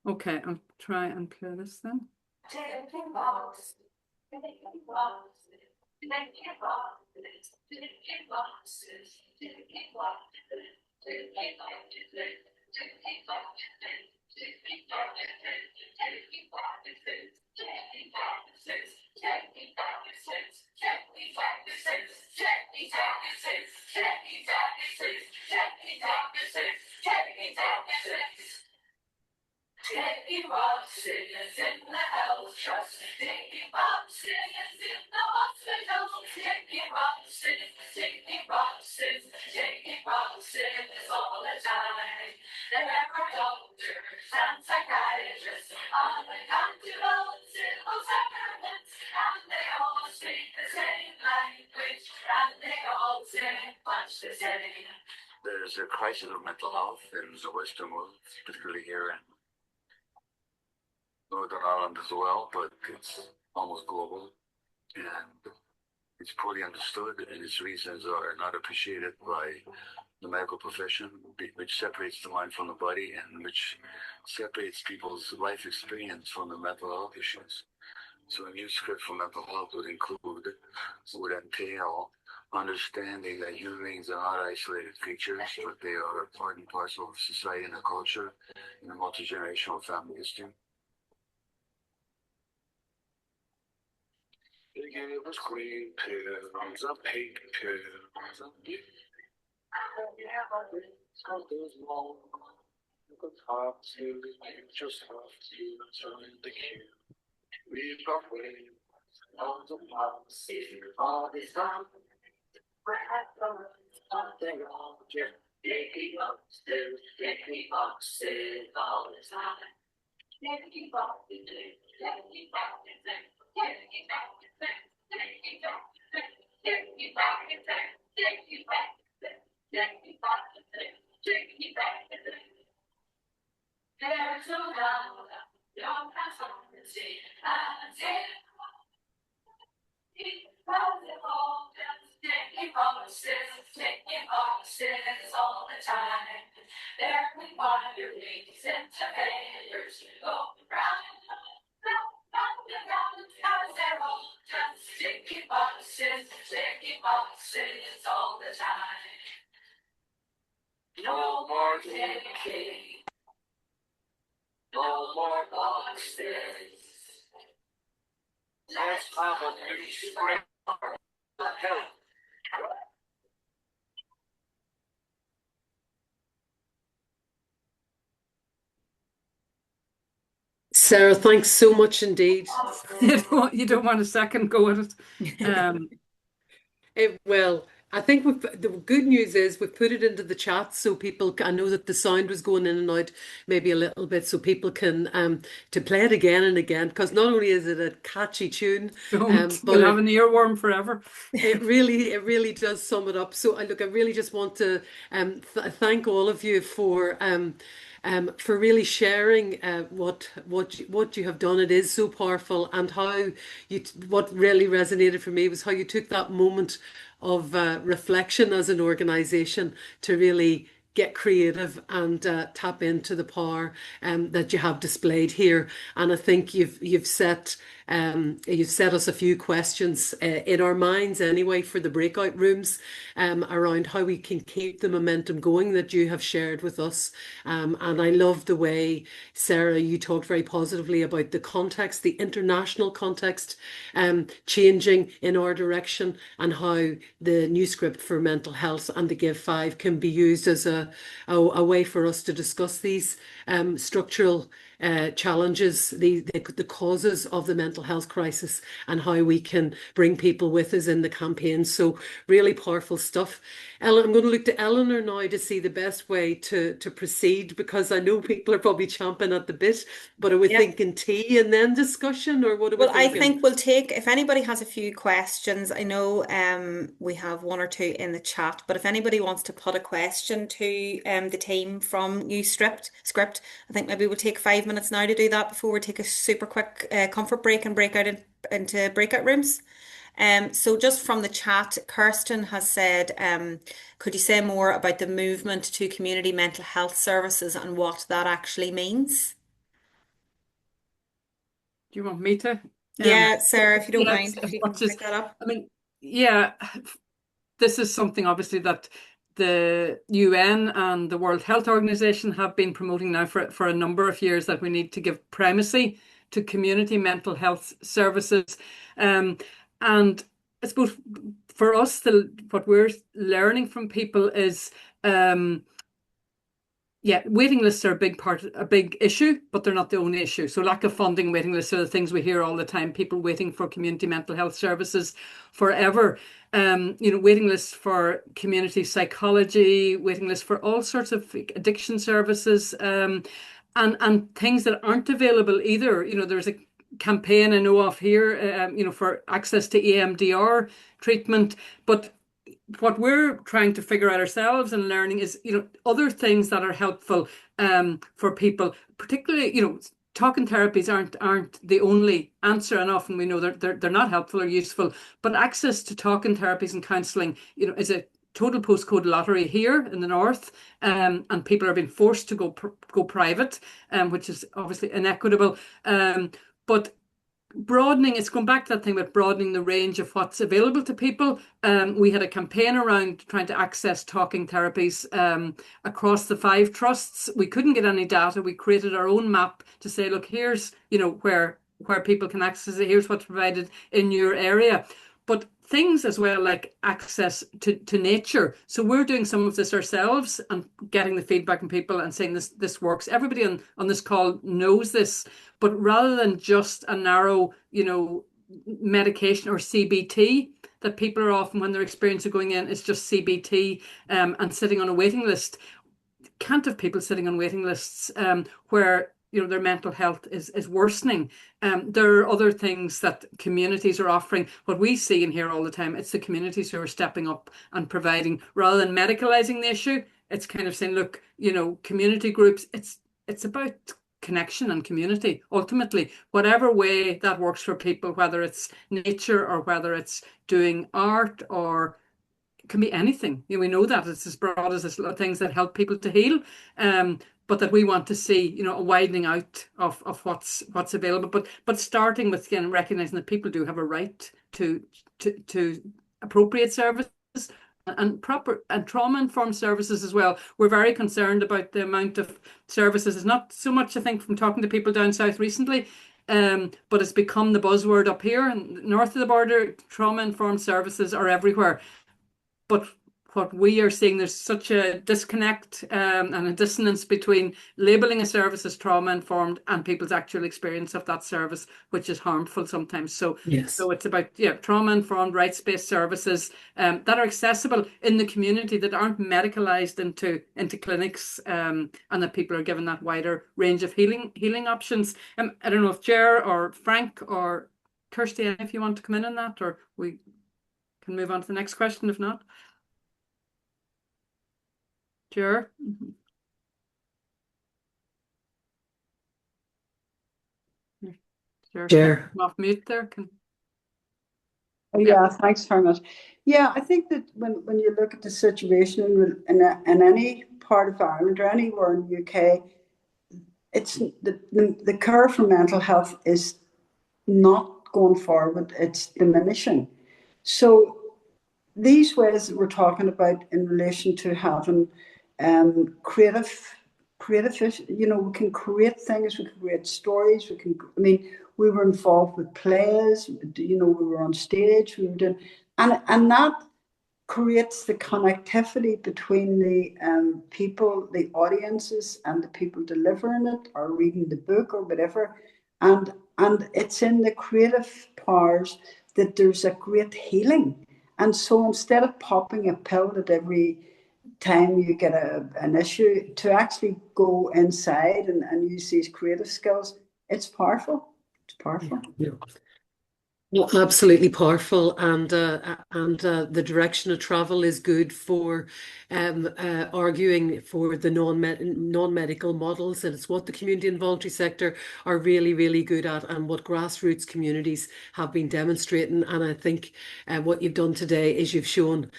Okay, I'll try and play this then. Ticking boxes, ticking boxes, ticking boxes, ticking boxes, ticking boxes, ticking boxes, ticking boxes, ticking boxes, ticking boxes, ticking boxes, ticking boxes, ticking boxes, ticking boxes, ticking boxes, ticking boxes, ticking boxes. Taking boxes in the health trust, taking boxes in the hospital, taking boxes, taking boxes, taking boxes all the time. There are doctors and psychiatrists on accountable civil servants, and they all speak the same language, and they all say much the same. There's a crisis of mental health in the Western world, particularly here in Northern Ireland as well, but it's almost global and it's poorly understood, and its reasons are not appreciated by the medical profession, which separates the mind from the body and which separates people's life experience from the mental health issues. So a new script for mental health would entail understanding that human beings are not isolated creatures, but they are part and parcel of society and a culture and a multi-generational family history. They gave us green pills, a pink pills, a blue. Something's wrong. You could talk to, you just have to turn the cue. We've got waves, on the box, all this time. Something wrong, just taking boxes all the time. Taking boxes, taking boxes, taking boxes. There's no doubt, no transparency, and taking boxes all the time. They're requiring into failures to go round. They're all just taking boxes all the time. No more taking, no more boxes. Let's have a new spring. Sarah, thanks so much indeed. You don't want a second go at it. Well, I think the good news is we've put it into the chat so people, I know that the sound was going in and out maybe a little bit, so people can to play it again and again, because not only is it a catchy tune, Don't. but You'll have an earworm forever. it really does sum it up. So I really just want to thank all of you for really sharing what you have done. It is so powerful, and how what really resonated for me was how you took that moment of reflection as an organization to really get creative and tap into the power that you have displayed here. And I think you've set us a few questions in our minds anyway for the breakout rooms around how we can keep the momentum going that you have shared with us. And I love the way, Sarah, you talked very positively about the context, the international context changing in our direction, and how the new script for mental health and the Give 5 can be used as a a way for us to discuss these structural challenges, the causes of the mental health crisis, and how we can bring people with us in the campaign. So really powerful stuff. Ellen, I'm going to look to Eleanor now to see the best way to proceed, because I know people are probably champing at the bit. But are we thinking tea and then discussion, or what are we Well, I thinking? think we'll take, if anybody has a few questions, I know we have one or two in the chat, but if anybody wants to put a question to the team from New Script, I think maybe we'll take 5 minutes now to do that before we take a super quick comfort break and break out into breakout rooms. So just from the chat, Kirsten has said, could you say more about the movement to community mental health services and what that actually means? Do you want me to? Yeah, Sarah, if you don't Yes, mind, if as you can much as, pick that up. I mean, yeah, this is something obviously that the UN and the World Health Organization have been promoting now for a number of years, that we need to give primacy to community mental health services. And I suppose for us, what we're learning from people is waiting lists are a big issue, but they're not the only issue. So lack of funding, waiting lists are the things we hear all the time. People waiting for community mental health services forever. Waiting lists for community psychology, waiting lists for all sorts of addiction services, and things that aren't available either. There's a campaign I know of here, for access to EMDR treatment, but what we're trying to figure out ourselves and learning is, other things that are helpful for people, particularly, talking therapies aren't the only answer, and often we know they're not helpful or useful, but access to talking therapies and counselling, is a total postcode lottery here in the north, and people are being forced to go private, which is obviously inequitable, but broadening, it's going back to that thing about broadening the range of what's available to people. We had a campaign around trying to access talking therapies across the 5 trusts. We couldn't get any data. We created our own map to say, look, here's where people can access it. Here's what's provided in your area. But things as well, like access to nature. So we're doing some of this ourselves and getting the feedback from people and saying this works. Everybody on this call knows this, but rather than just a narrow, medication or CBT that people are often, when they're experiencing going in, it's just CBT and sitting on a waiting list. Can't have people sitting on waiting lists where their mental health is worsening. There are other things that communities are offering. What we see and hear all the time, it's the communities who are stepping up and providing, rather than medicalizing the issue. It's kind of saying, look, community groups, it's about connection and community. Ultimately, whatever way that works for people, whether it's nature or whether it's doing art, or it can be anything. We know that it's as broad as this, things that help people to heal. But that we want to see, a widening out of what's available. But starting with, again, recognizing that people do have a right to appropriate services and proper and trauma-informed services as well. We're very concerned about the amount of services. It's not so much, I think, from talking to people down south recently, but it's become the buzzword up here and north of the border. Trauma-informed services are everywhere. But what we are seeing, there's such a disconnect and a dissonance between labeling a service as trauma-informed and people's actual experience of that service, which is harmful sometimes. So, Yes. So it's about trauma-informed, rights-based services that are accessible in the community, that aren't medicalized into clinics, and that people are given that wider range of healing options. I don't know if Ger or Frank or Kirsty, if you want to come in on that, or we can move on to the next question if not. Sure. Sure. Off mute there. Yeah, thanks very much. Yeah, I think that when you look at the situation in any part of Ireland or anywhere in the UK, it's the care for mental health is not going forward, it's diminishing. So these ways that we're talking about in relation to having creative, we can create things, we can create stories, we were involved with plays, we were on stage, we were doing, and that creates the connectivity between the people, the audiences, and the people delivering it or reading the book or whatever. And it's in the creative powers that there's a great healing. And so instead of popping a pill at every time you get an issue, to actually go inside and use these creative skills, it's powerful. It's powerful. Yeah. Well, absolutely powerful, and the direction of travel is good for arguing for the non-medical models, and it's what the community and voluntary sector are really, really good at, and what grassroots communities have been demonstrating. And I think what you've done today is you've shown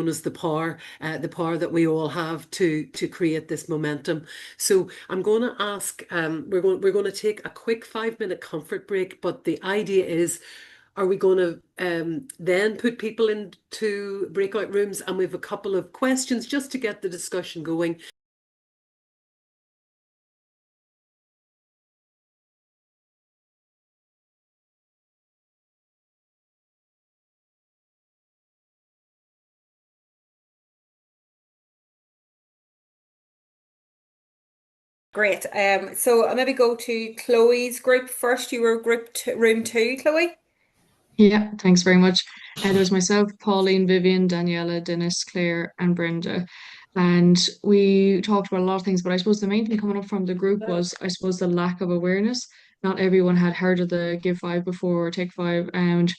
us the power that we all have to create this momentum. So I'm going to ask, we're going to take a quick 5-minute comfort break, but the idea is, are we going to then put people into breakout rooms? And we have a couple of questions just to get the discussion going. Great. So I'll maybe go to Chloe's group first. You were room 2, Chloe? Yeah, thanks very much. There was myself, Pauline, Vivian, Daniela, Dennis, Claire, and Brenda. And we talked about a lot of things, but I suppose the main thing coming up from the group was, I suppose, the lack of awareness. Not everyone had heard of the Give Five before or Take Five, and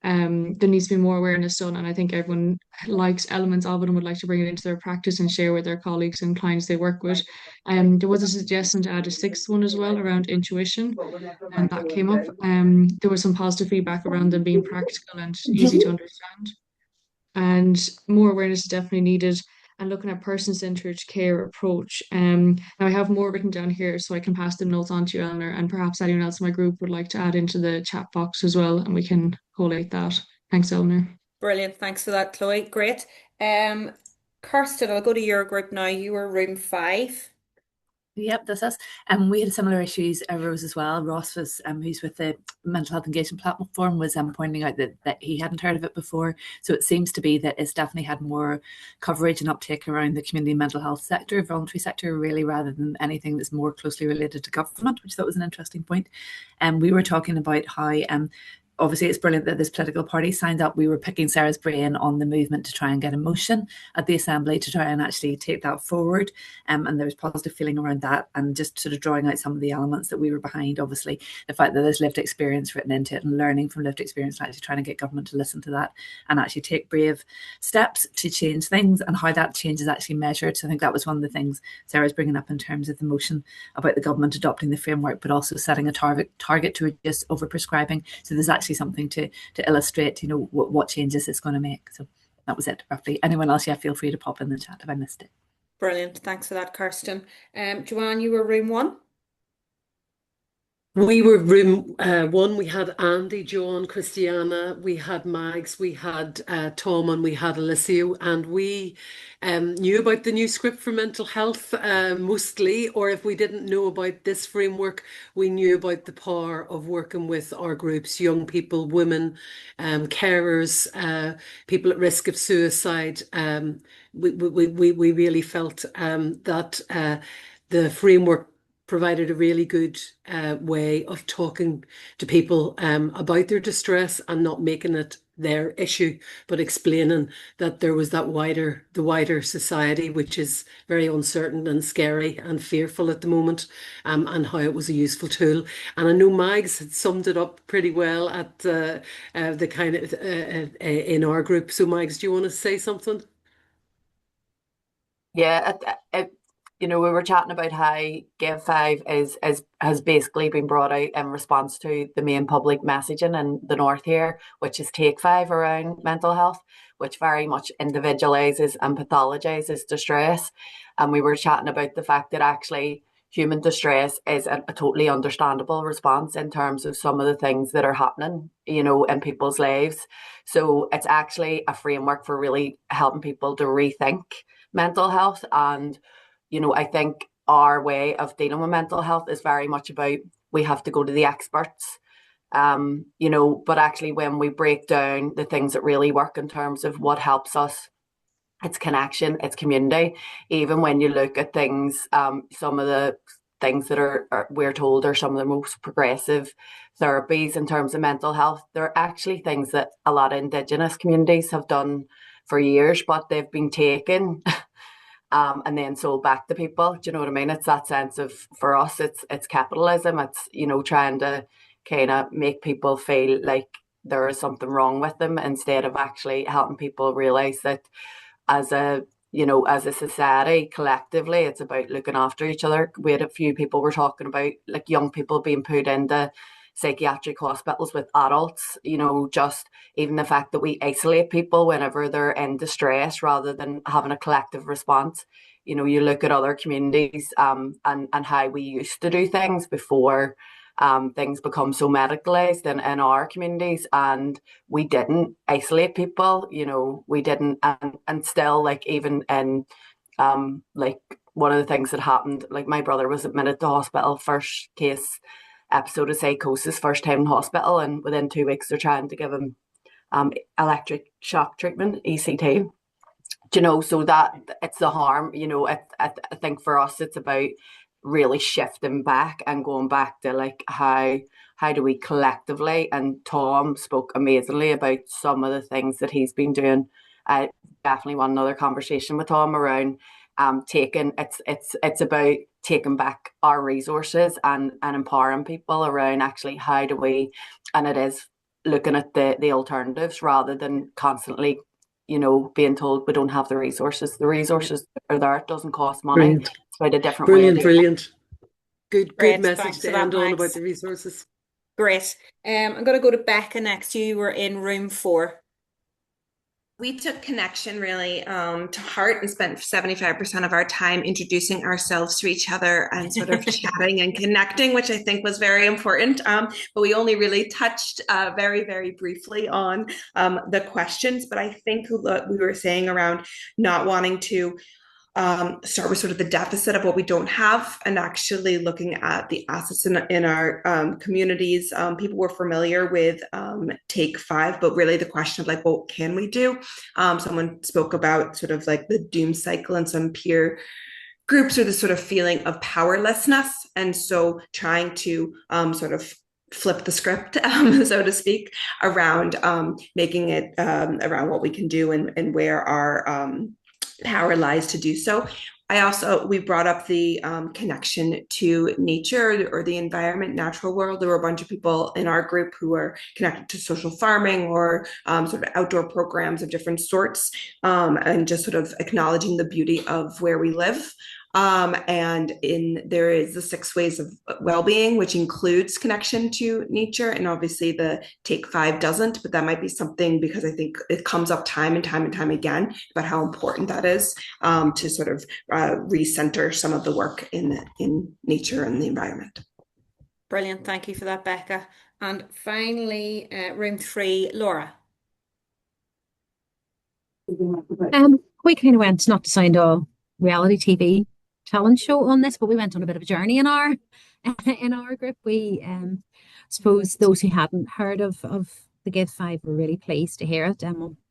there needs to be more awareness done. And I think everyone likes elements of it and would like to bring it into their practice and share with their colleagues and clients they work with. There was a suggestion to add a sixth one as well around intuition, and that came up. There was some positive feedback around them being practical and easy to understand. And more awareness is definitely needed, and looking at person-centered care approach. Now I have more written down here, so I can pass the notes on to you, Eleanor, and perhaps anyone else in my group would like to add into the chat box as well, and we can collate that. Thanks, Eleanor. Brilliant. Thanks for that, Chloe. Great. Kirsten, I'll go to your group now. You were room 5. Yep, that's us. And we had similar issues arose as well. Ross was, who's with the mental health engagement platform, was pointing out that he hadn't heard of it before. So it seems to be that it's definitely had more coverage and uptake around the community mental health sector, voluntary sector, really, rather than anything that's more closely related to government, which I thought was an interesting point. And we were talking about how obviously it's brilliant that this political party signed up. We were picking Sarah's brain on the movement to try and get a motion at the Assembly to try and actually take that forward. And there was positive feeling around that, and just sort of drawing out some of the elements that we were behind. Obviously, the fact that there's lived experience written into it and learning from lived experience and actually trying to get government to listen to that and actually take brave steps to change things, and how that change is actually measured. So I think that was one of the things Sarah's bringing up in terms of the motion about the government adopting the framework, but also setting a target to reduce overprescribing. So there's actually something to illustrate, what changes it's going to make. So that was it, roughly. Anyone else, feel free to pop in the chat if I missed it. Brilliant. Thanks for that, Kirsten. Joanne, you were room 1? We were room 1. We had Andy, John, Christiana, we had Mags, we had Tom, and we had Alessio, and we knew about the new script for mental health mostly, or if we didn't know about this framework, we knew about the power of working with our groups, young people, women, carers, people at risk of suicide. We really felt that the framework provided a really good way of talking to people about their distress and not making it their issue, but explaining that there was the wider society, which is very uncertain and scary and fearful at the moment, and how it was a useful tool. And I know Mags had summed it up pretty well at the kind of in our group. So Mags, do you want to say something? Yeah, we were chatting about how Give Five has basically been brought out in response to the main public messaging in the north here, which is Take Five around mental health, which very much individualizes and pathologizes distress. And we were chatting about the fact that actually human distress is a totally understandable response in terms of some of the things that are happening, in people's lives. So it's actually a framework for really helping people to rethink mental health. And I think our way of dealing with mental health is very much about, we have to go to the experts, but actually when we break down the things that really work in terms of what helps us it's connection, it's community. Even when you look at things, some of the things that we're told are some of the most progressive therapies in terms of mental health, they're actually things that a lot of Indigenous communities have done for years, but they've been taken and then sold back to people. Do you know what I mean? It's that sense of, for us, it's capitalism. It's, trying to kind of make people feel like there is something wrong with them instead of actually helping people realize that as a as a society collectively, it's about looking after each other. We had a few people were talking about like young people being put into psychiatric hospitals with adults, just even the fact that we isolate people whenever they're in distress rather than having a collective response. You look at other communities and how we used to do things before things become so medicalized in our communities, and we didn't isolate people, we didn't, and still, like, even in like one of the things that happened, like my brother was admitted to hospital, first case episode of psychosis, first time in hospital, and within 2 weeks they're trying to give him electric shock treatment, ECT. So that it's the harm. I think for us it's about really shifting back and going back to like how do we collectively, and Tom spoke amazingly about some of the things that he's been doing. I definitely want another conversation with Tom around taking it's about taking back our resources and empowering people around actually how do we, and it is looking at the alternatives rather than constantly being told we don't have the resources. The resources are there. It doesn't cost money. Brilliant. It's about a different way. Brilliant. Good Great, message thanks to for that, end on about Max. the resources. Great. I'm going to go to Becca next. You were in room 4. We took connection really to heart and spent 75% of our time introducing ourselves to each other and sort of chatting and connecting, which I think was very important. But we only really touched very, very briefly on the questions. But I think what we were saying around not wanting to start with sort of the deficit of what we don't have and actually looking at the assets in our communities. People were familiar with Take 5, but really the question of like, what can we do? Someone spoke about sort of like the doom cycle and some peer groups, or the sort of feeling of powerlessness. And so trying to sort of flip the script, so to speak, around making it around what we can do and where our power lies to do so. We brought up the connection to nature or the environment, natural world. There were a bunch of people in our group who were connected to social farming or sort of outdoor programs of different sorts, and just sort of acknowledging the beauty of where we live. And there is the 6 ways of well-being, which includes connection to nature, and obviously the Take 5 doesn't, but that might be something, because I think it comes up time and time and time again about how important that is to sort of recenter some of the work in nature and the environment. Brilliant. Thank you for that, Becca. And finally, room 3, Laura. We kind of went, not to sound all reality TV talent show on this, but we went on a bit of a journey in our group. We suppose those who hadn't heard of the Give 5 were really pleased to hear it.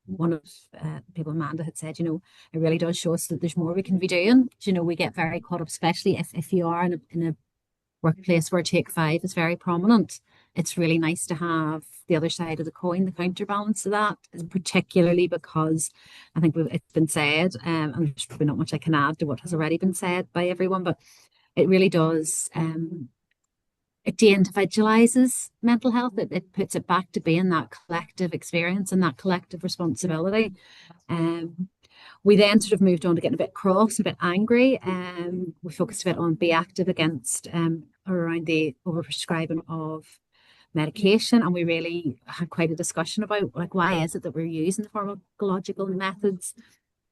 One of the people, Amanda, had said, it really does show us that there's more we can be doing. We get very caught up, especially if you are in a workplace where Take 5 is very prominent. It's really nice to have the other side of the coin, the counterbalance to that, particularly because I think it's been said, and there's probably not much I can add to what has already been said by everyone, but it really does, it de-individualizes mental health. It puts it back to being that collective experience and that collective responsibility. We then sort of moved on to getting a bit cross, a bit angry. We focused a bit on be active against around the overprescribing of medication, and we really had quite a discussion about like why is it that we're using the pharmacological methods,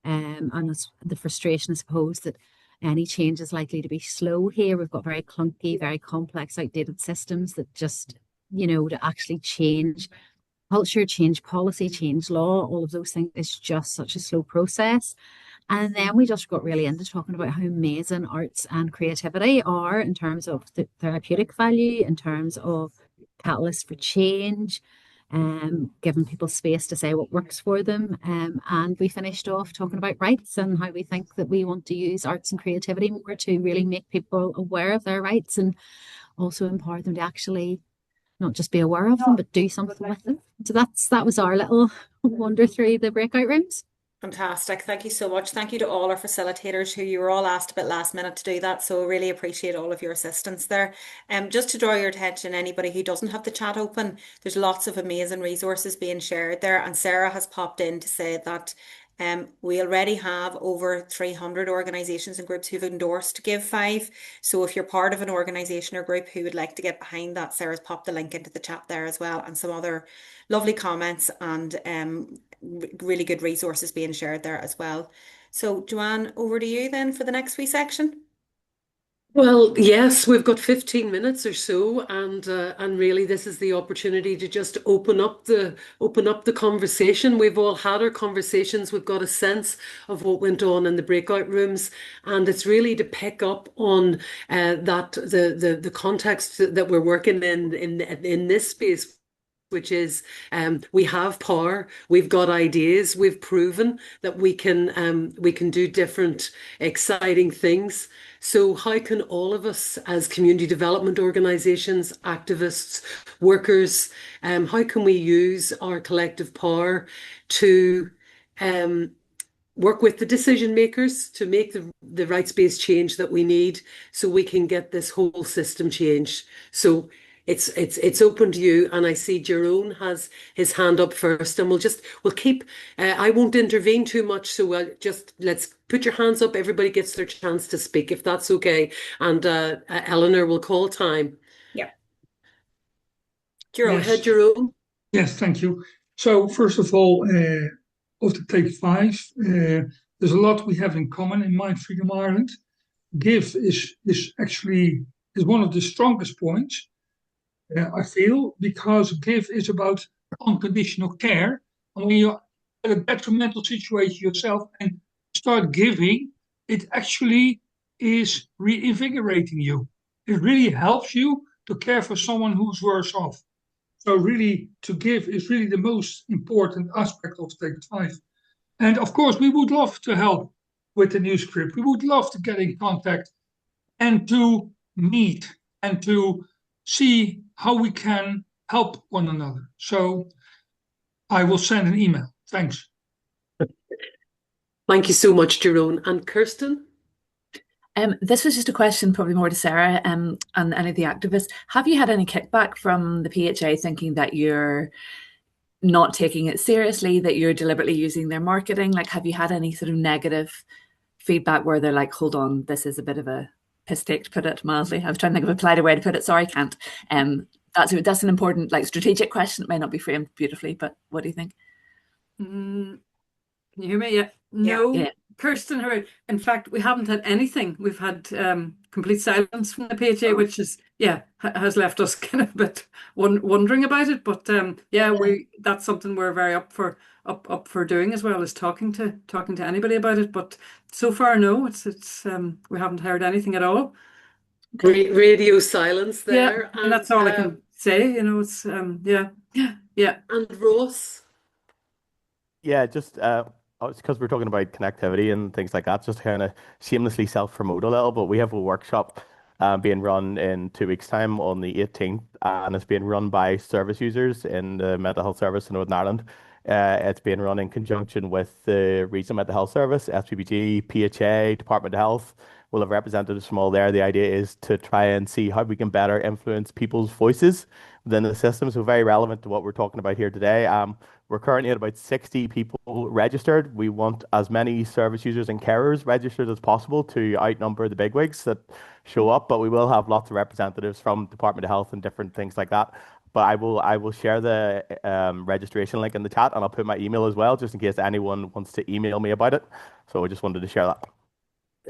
and the frustration, I suppose, that any change is likely to be slow here. We've got very clunky, very complex, outdated systems that just, to actually change culture, change policy, change law, all of those things is just such a slow process. And then we just got really into talking about how amazing arts and creativity are in terms of the therapeutic value, in terms of catalysts for change, giving people space to say what works for them. And we finished off talking about rights and how we think that we want to use arts and creativity more to really make people aware of their rights and also empower them to actually not just be aware of them, but do something with them. So that was our little wander through the breakout rooms. Fantastic. Thank you so much. Thank you to all our facilitators who you were all asked a bit last minute to do that. So really appreciate all of your assistance there. Just to draw your attention, anybody who doesn't have the chat open, there's lots of amazing resources being shared there. And Sarah has popped in to say that we already have over 300 organisations and groups who've endorsed Give 5. So if you're part of an organisation or group who would like to get behind that, Sarah's popped the link into the chat there as well, and some other lovely comments and really good resources being shared there as well. So Joanne, over to you then for the next wee section. Well, yes, we've got 15 minutes or so, and really this is the opportunity to just open up the conversation. We've all had our conversations. We've got a sense of what went on in the breakout rooms, and it's really to pick up on that the context that we're working in this space, which is we have power, we've got ideas, we've proven that we can do different exciting things. So how can all of us as community development organisations, activists, workers, how can we use our collective power to work with the decision makers to make the rights-based change that we need so we can get this whole system changed? So it's open to you, and I see Jerome has his hand up first, and we'll keep. I won't intervene too much, so let's put your hands up. Everybody gets their chance to speak, if that's okay. And Eleanor will call time. Yeah. Jerome. Yes. Ahead, Jerome. Yes, thank you. So first of all, of the Take 5, there's a lot we have in common in Mind Freedom Ireland. Give is one of the strongest points. I feel, because Give is about unconditional care. And when you're in a detrimental situation yourself and start giving, it actually is reinvigorating you. It really helps you to care for someone who's worse off. So really, to give is really the most important aspect of Take 5. And of course, we would love to help with the new script. We would love to get in contact and to meet and to see how we can help one another. So I will send an email. Thanks. Thank you so much, Jerome. And Kirsten? This was just a question probably more to Sarah and any of the activists. Have you had any kickback from the PHA thinking that you're not taking it seriously, that you're deliberately using their marketing? Like, have you had any sort of negative feedback where they're like, hold on, this is a bit of a piss take, to put it mildly? I was trying to think of a politer way to put it. Sorry, I can't. That's an important, strategic question. It may not be framed beautifully, but what do you think? Can you hear me? Yeah. No, yeah. Kirsten, in fact, we haven't had anything. We've had complete silence from the PHA, which is, has left us kind of a bit wondering about it. But that's something we're very up for doing, as well as talking to anybody about it. But so far, no, it's we haven't heard anything at all. Okay. Radio silence there. Yeah, and that's all I can say. It's yeah. And Ross? Yeah, just because we're talking about connectivity and things like that, just kind of shamelessly self-promote a little, but we have a workshop being run in 2 weeks' time on the 18th, and it's being run by service users in the mental health service in Northern Ireland. It's being run in conjunction with the Regional Mental Health Service, SPPG, PHA, Department of Health. We'll have representatives from all there. The idea is to try and see how we can better influence people's voices within the system. So very relevant to what we're talking about here today. We're currently at about 60 people registered. We want as many service users and carers registered as possible to outnumber the bigwigs that show up, but we will have lots of representatives from Department of Health and different things like that. But I will share the registration link in the chat, and I'll put my email as well, just in case anyone wants to email me about it. So I just wanted to share that.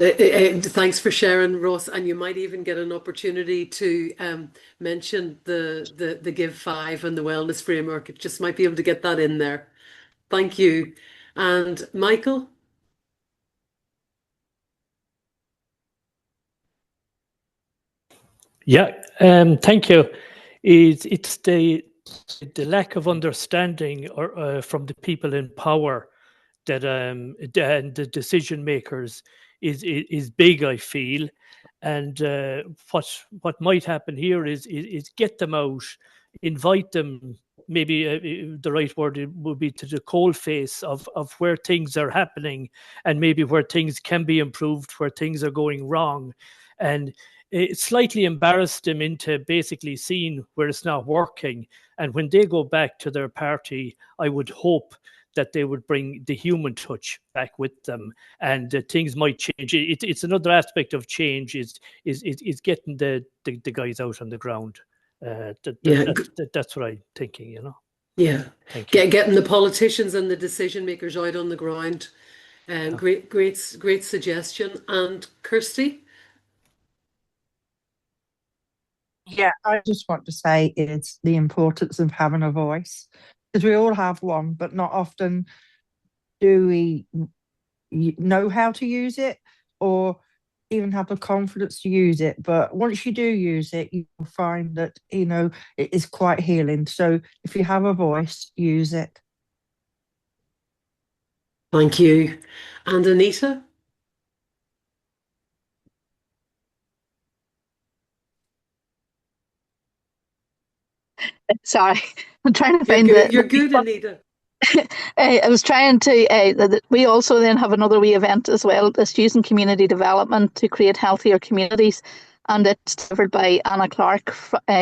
Thanks for sharing, Ross. And you might even get an opportunity to mention the Give 5 and the wellness framework. It just might be able to get that in there. Thank you. And Michael? Yeah, thank you. It's the the lack of understanding or from the people in power that and the decision makers is big, I feel. And what might happen here is get them out, invite them. Maybe the right word would be to the coal face of where things are happening, and maybe where things can be improved, where things are going wrong, and it slightly embarrassed them into basically seeing where it's not working. And when they go back to their party, I would hope that they would bring the human touch back with them, and things might change. It's another aspect of change is getting the guys out on the ground. That's what I'm thinking, you know. Yeah, Thank you. getting the politicians and the decision makers out on the ground. Great suggestion. And Kirsty? Yeah, I just want to say it's the importance of having a voice, because we all have one, but not often do we know how to use it or even have the confidence to use it. But once you do use it, you'll find that, it is quite healing. So if you have a voice, use it. Thank you. And Anita? Sorry, I'm trying to You're find good. You're good, Anita. I was trying to. We also then have another wee event as well. It's using community development to create healthier communities, and it's delivered by Anna Clark,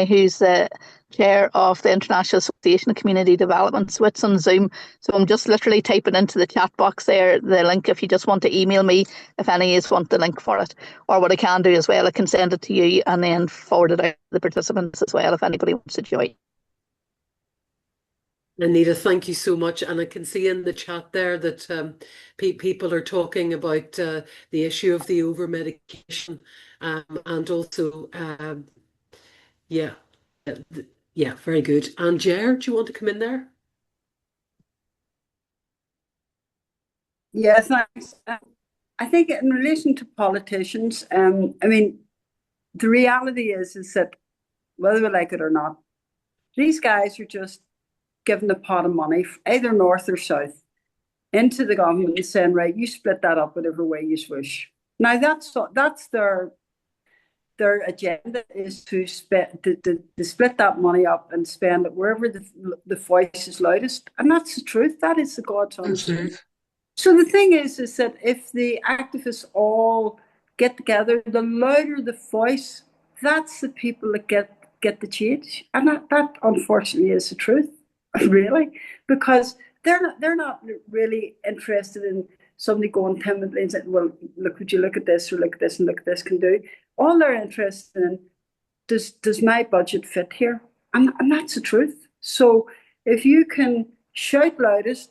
who's the chair of the International Association of Community Development. So it's on Zoom. So I'm just literally typing into the chat box there the link if you just want to email me if any of you want the link for it. Or what I can do as well, I can send it to you and then forward it out to the participants as well if anybody wants to join. Anita, thank you so much. And I can see in the chat there that people are talking about the issue of the over medication, and also, yeah, very good. And Ger, do you want to come in there? Yeah, thanks. I think in relation to politicians, I mean, the reality is that whether we like it or not, these guys are just giving a pot of money, either north or south, into the government and saying, right, you split that up whatever way you wish. Now that's their agenda, is to split that money up and spend it wherever the voice is loudest, and that's the truth. That is the God's honest truth. So the thing is that if the activists all get together, the louder the voice, that's the people that get the change, and that unfortunately is the truth. Really, because they're not really interested in somebody going timidly and saying, well, would you look at this or look at this and look at this can do. All they're interested in, does my budget fit here? And that's the truth. So if you can shout loudest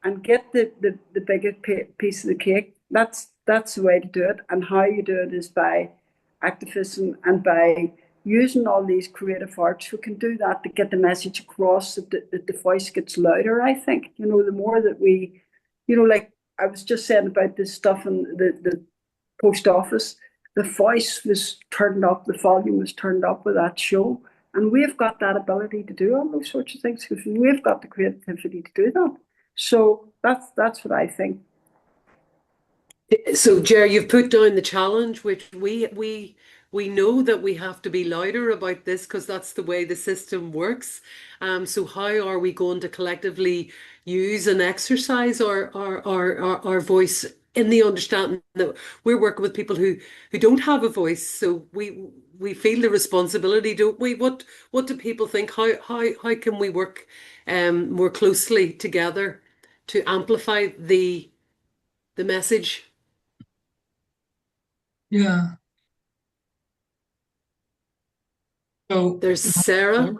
and get the biggest piece of the cake, that's the way to do it. And how you do it is by activism and by using all these creative arts. We can do that to get the message across, that the voice gets louder, I think. The more that we, like I was just saying about this stuff in the post office, the voice was turned up, the volume was turned up with that show. And we've got that ability to do all those sorts of things because we've got the creativity to do that. So that's what I think. So, Ger, you've put down the challenge, which we know that we have to be louder about this because that's the way the system works. So how are we going to collectively use and exercise our voice in the understanding that we're working with people who don't have a voice? So we feel the responsibility, don't we? What do people think? How can we work more closely together to amplify the message? Yeah. So there's Sarah.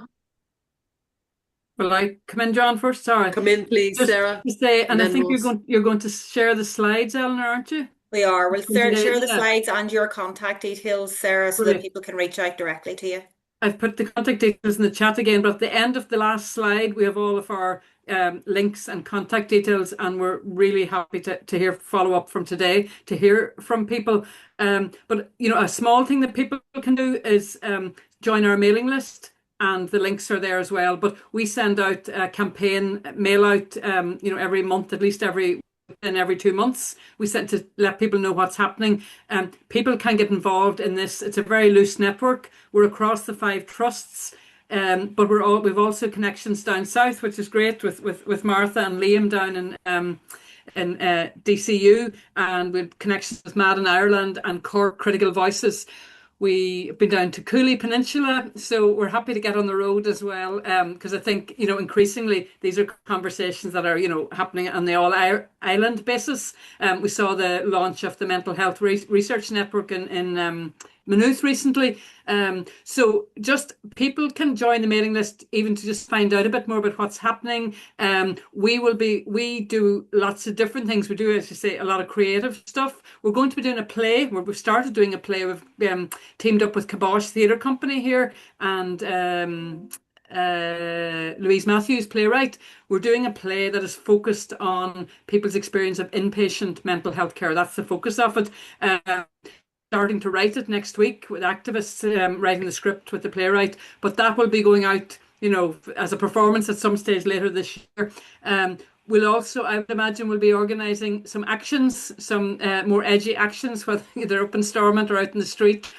Will I come in, John, first? Sorry. Come in, please, Just Sarah. to say, and I think Ross. you're going to share the slides, Eleanor, aren't you? We are. We'll share the Yeah. slides and your contact details, Sarah, so that people can reach out directly to you. I've put the contact details in the chat again, but at the end of the last slide, we have all of our links and contact details, and we're really happy to hear follow up from today, to hear from people. But a small thing that people can do is join our mailing list. and the links are there as well. But we send out a campaign mail out, every month, at least every 2 months. We send to let people know what's happening. People can get involved in this. It's a very loose network. We're across the 5 trusts. But we've also connections down south, which is great with Martha and Liam down in DCU, and with connections with Mad in Ireland and Cork Critical Voices. We've been down to Cooley Peninsula, so we're happy to get on the road as well, because I think, increasingly these are conversations that are, happening on the all-island basis. We saw the launch of the Mental Health Research Network in Maynooth recently. So just people can join the mailing list even to just find out a bit more about what's happening. We do lots of different things. We do, as you say, a lot of creative stuff. We're going to be doing a play. We've started doing a play. We've teamed up with Kibosh Theatre Company here, and Louise Matthews, playwright. We're doing a play that is focused on people's experience of inpatient mental health care. That's the focus of it. Starting to write it next week with activists, writing the script with the playwright, but that will be going out, as a performance at some stage later this year. We'll also, I would imagine, we'll be organising some actions, some more edgy actions, whether they're up in Stormont or out in the street.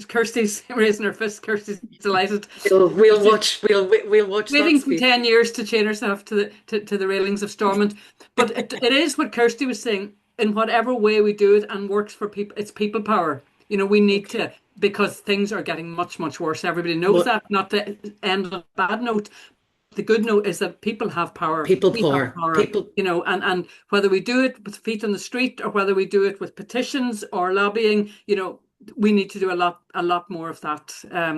Kirsty's raising her fist. Kirsty's delighted. We'll watch. We'll watch. Waiting for 10 years to chain herself to the railings of Stormont, but it is what Kirsty was saying. In whatever way we do it and works for people, it's people power. We need to, because things are getting much, much worse. Everybody knows that. Not to end on a bad note. The good note is that people have power. People power. People, and whether we do it with feet on the street or whether we do it with petitions or lobbying, we need to do a lot more of that.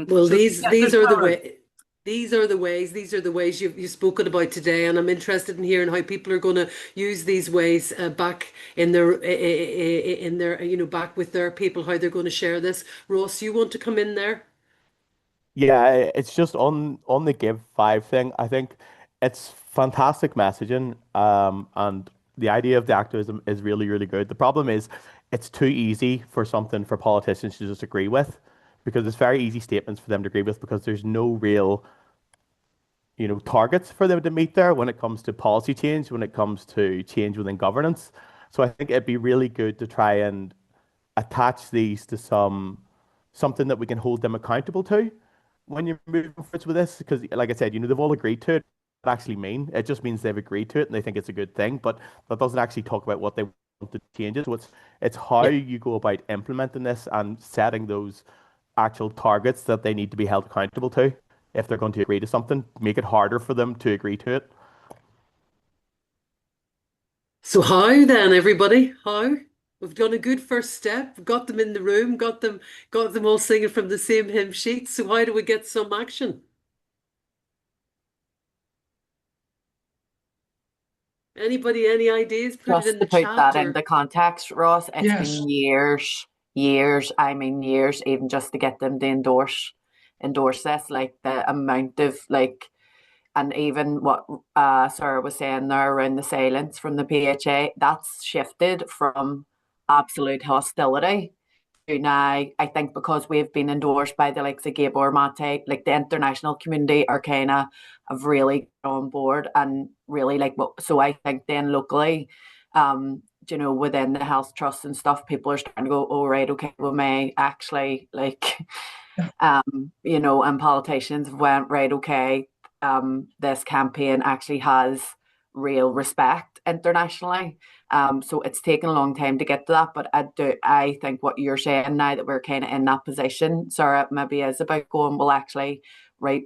Well, these are the way. These are the ways you've spoken about today, and I'm interested in hearing how people are going to use these ways back in their back with their people, how they're going to share this. Ross, you want to come in there? Yeah, it's just on the Give 5 thing. I think it's fantastic messaging, and the idea of the activism is really, really good. The problem is it's too easy for something for politicians to just agree with, because it's very easy statements for them to agree with, because there's no real, targets for them to meet there when it comes to policy change, when it comes to change within governance. So I think it'd be really good to try and attach these to something that we can hold them accountable to when you're moving forward with this, because like I said, they've all agreed to it. It actually mean it just means they've agreed to it and they think it's a good thing, but that doesn't actually talk about what they want to change it. So it's how you go about implementing this and setting those actual targets that they need to be held accountable to. If they're going to agree to something, make it harder for them to agree to it. So how then, everybody? How? We've done a good first step, got them in the room, got them all singing from the same hymn sheet. So how do we get some action? Anybody, any ideas? Put Just it in the to put chat. that into context, Ross, it's been years, even just to get them to endorse this, like the amount of and even what Sarah was saying there around the silence from the PHA, that's shifted from absolute hostility to now, I think, because we've been endorsed by the likes of Gabor Mate, like the international community are have really got on board and really so I think then locally, within the health trust and stuff, people are starting to go, oh right, okay, we may actually and politicians went, right, okay, this campaign actually has real respect internationally. So it's taken a long time to get to that, but I think what you're saying now that we're kind of in that position, Sarah, maybe is about going, well, actually, right,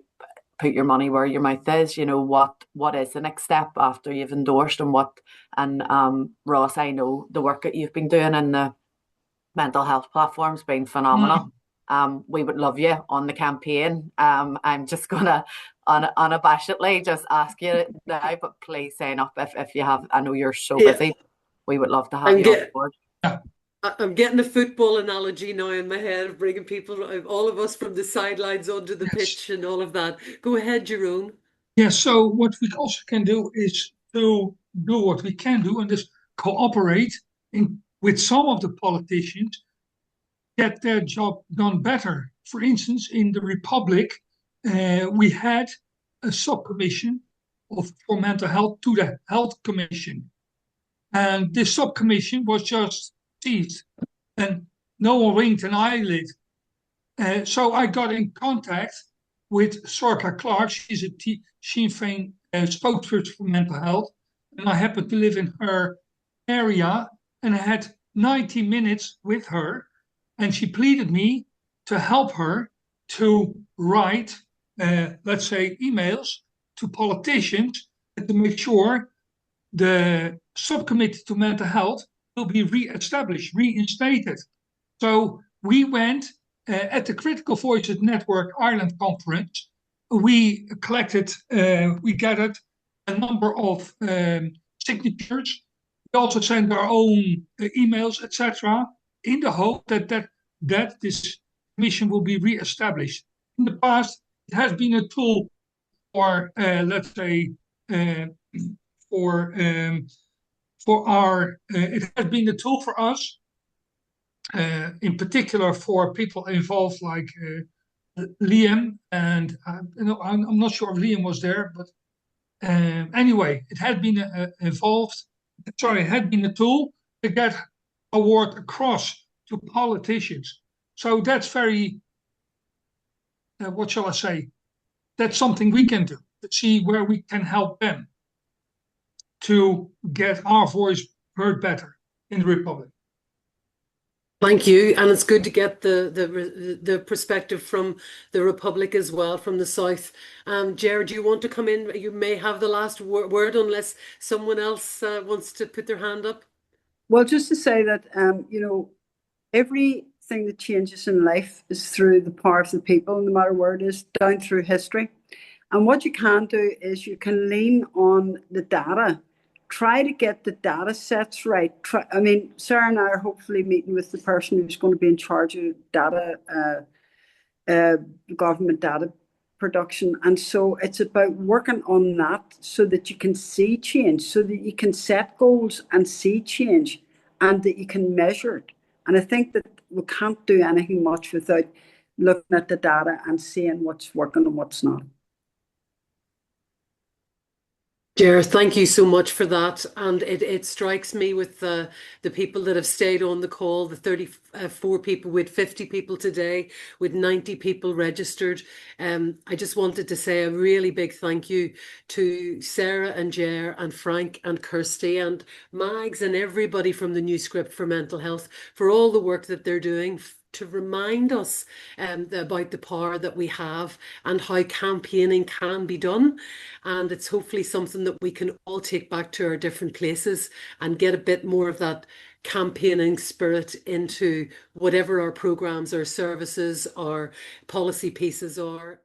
put your money where your mouth is. What is the next step after you've endorsed, and Ross, I know the work that you've been doing in the mental health platform's been phenomenal. We would love you on the campaign. I'm just gonna unabashedly just ask you now, but please sign up if you have. I know you're so busy. We would love to have you on board. I'm getting a football analogy now in my head of bringing people, all of us from the sidelines onto the pitch and all of that. Go ahead, Jerome. Yeah, so what we also can do is to do what we can do and just cooperate with some of the politicians, get their job done better. For instance, in the Republic, we had a subcommission for mental health to the health commission. And this subcommission was just seized and no one winked an eyelid. So I got in contact with Sorka Clark. She's a Sinn Féin spokesperson for mental health. And I happened to live in her area and I had 90 minutes with her. And she pleaded me to help her to write, let's say, emails to politicians to make sure the subcommittee to mental health will be re-established, reinstated. So we went at the Critical Voices Network Ireland conference. We gathered a number of signatures. We also sent our own emails, etc., in the hope that this commission will be re-established. In the past, it has been a tool for, let's say, it has been a tool for us, in particular for people involved like Liam, and I'm not sure if Liam was there, but anyway, it had been it had been a tool to get a word across to politicians. So that's very, what shall I say? That's something we can do to see where we can help them to get our voice heard better in the Republic. Thank you, and it's good to get the perspective from the Republic as well, from the South. Jared, do you want to come in? You may have the last word unless someone else wants to put their hand up. Well, just to say that, everything that changes in life is through the power of the people, no matter where it is, down through history. And what you can do is you can lean on the data. Try to get the data sets right. Sarah and I are hopefully meeting with the person who's going to be in charge of data, government data production. And so it's about working on that so that you can see change, so that you can set goals and see change, and that you can measure it. And I think that we can't do anything much without looking at the data and seeing what's working and what's not. Jared, thank you so much for that. And it strikes me with the people that have stayed on the call, the 34 people, with 50 people today, with 90 people registered. I just wanted to say a really big thank you to Sarah and Jer and Frank and Kirsty and Mags and everybody from the New Script for Mental Health for all the work that they're doing to remind us about the power that we have and how campaigning can be done. And it's hopefully something that we can all take back to our different places and get a bit more of that campaigning spirit into whatever our programs, our services, our policy pieces are.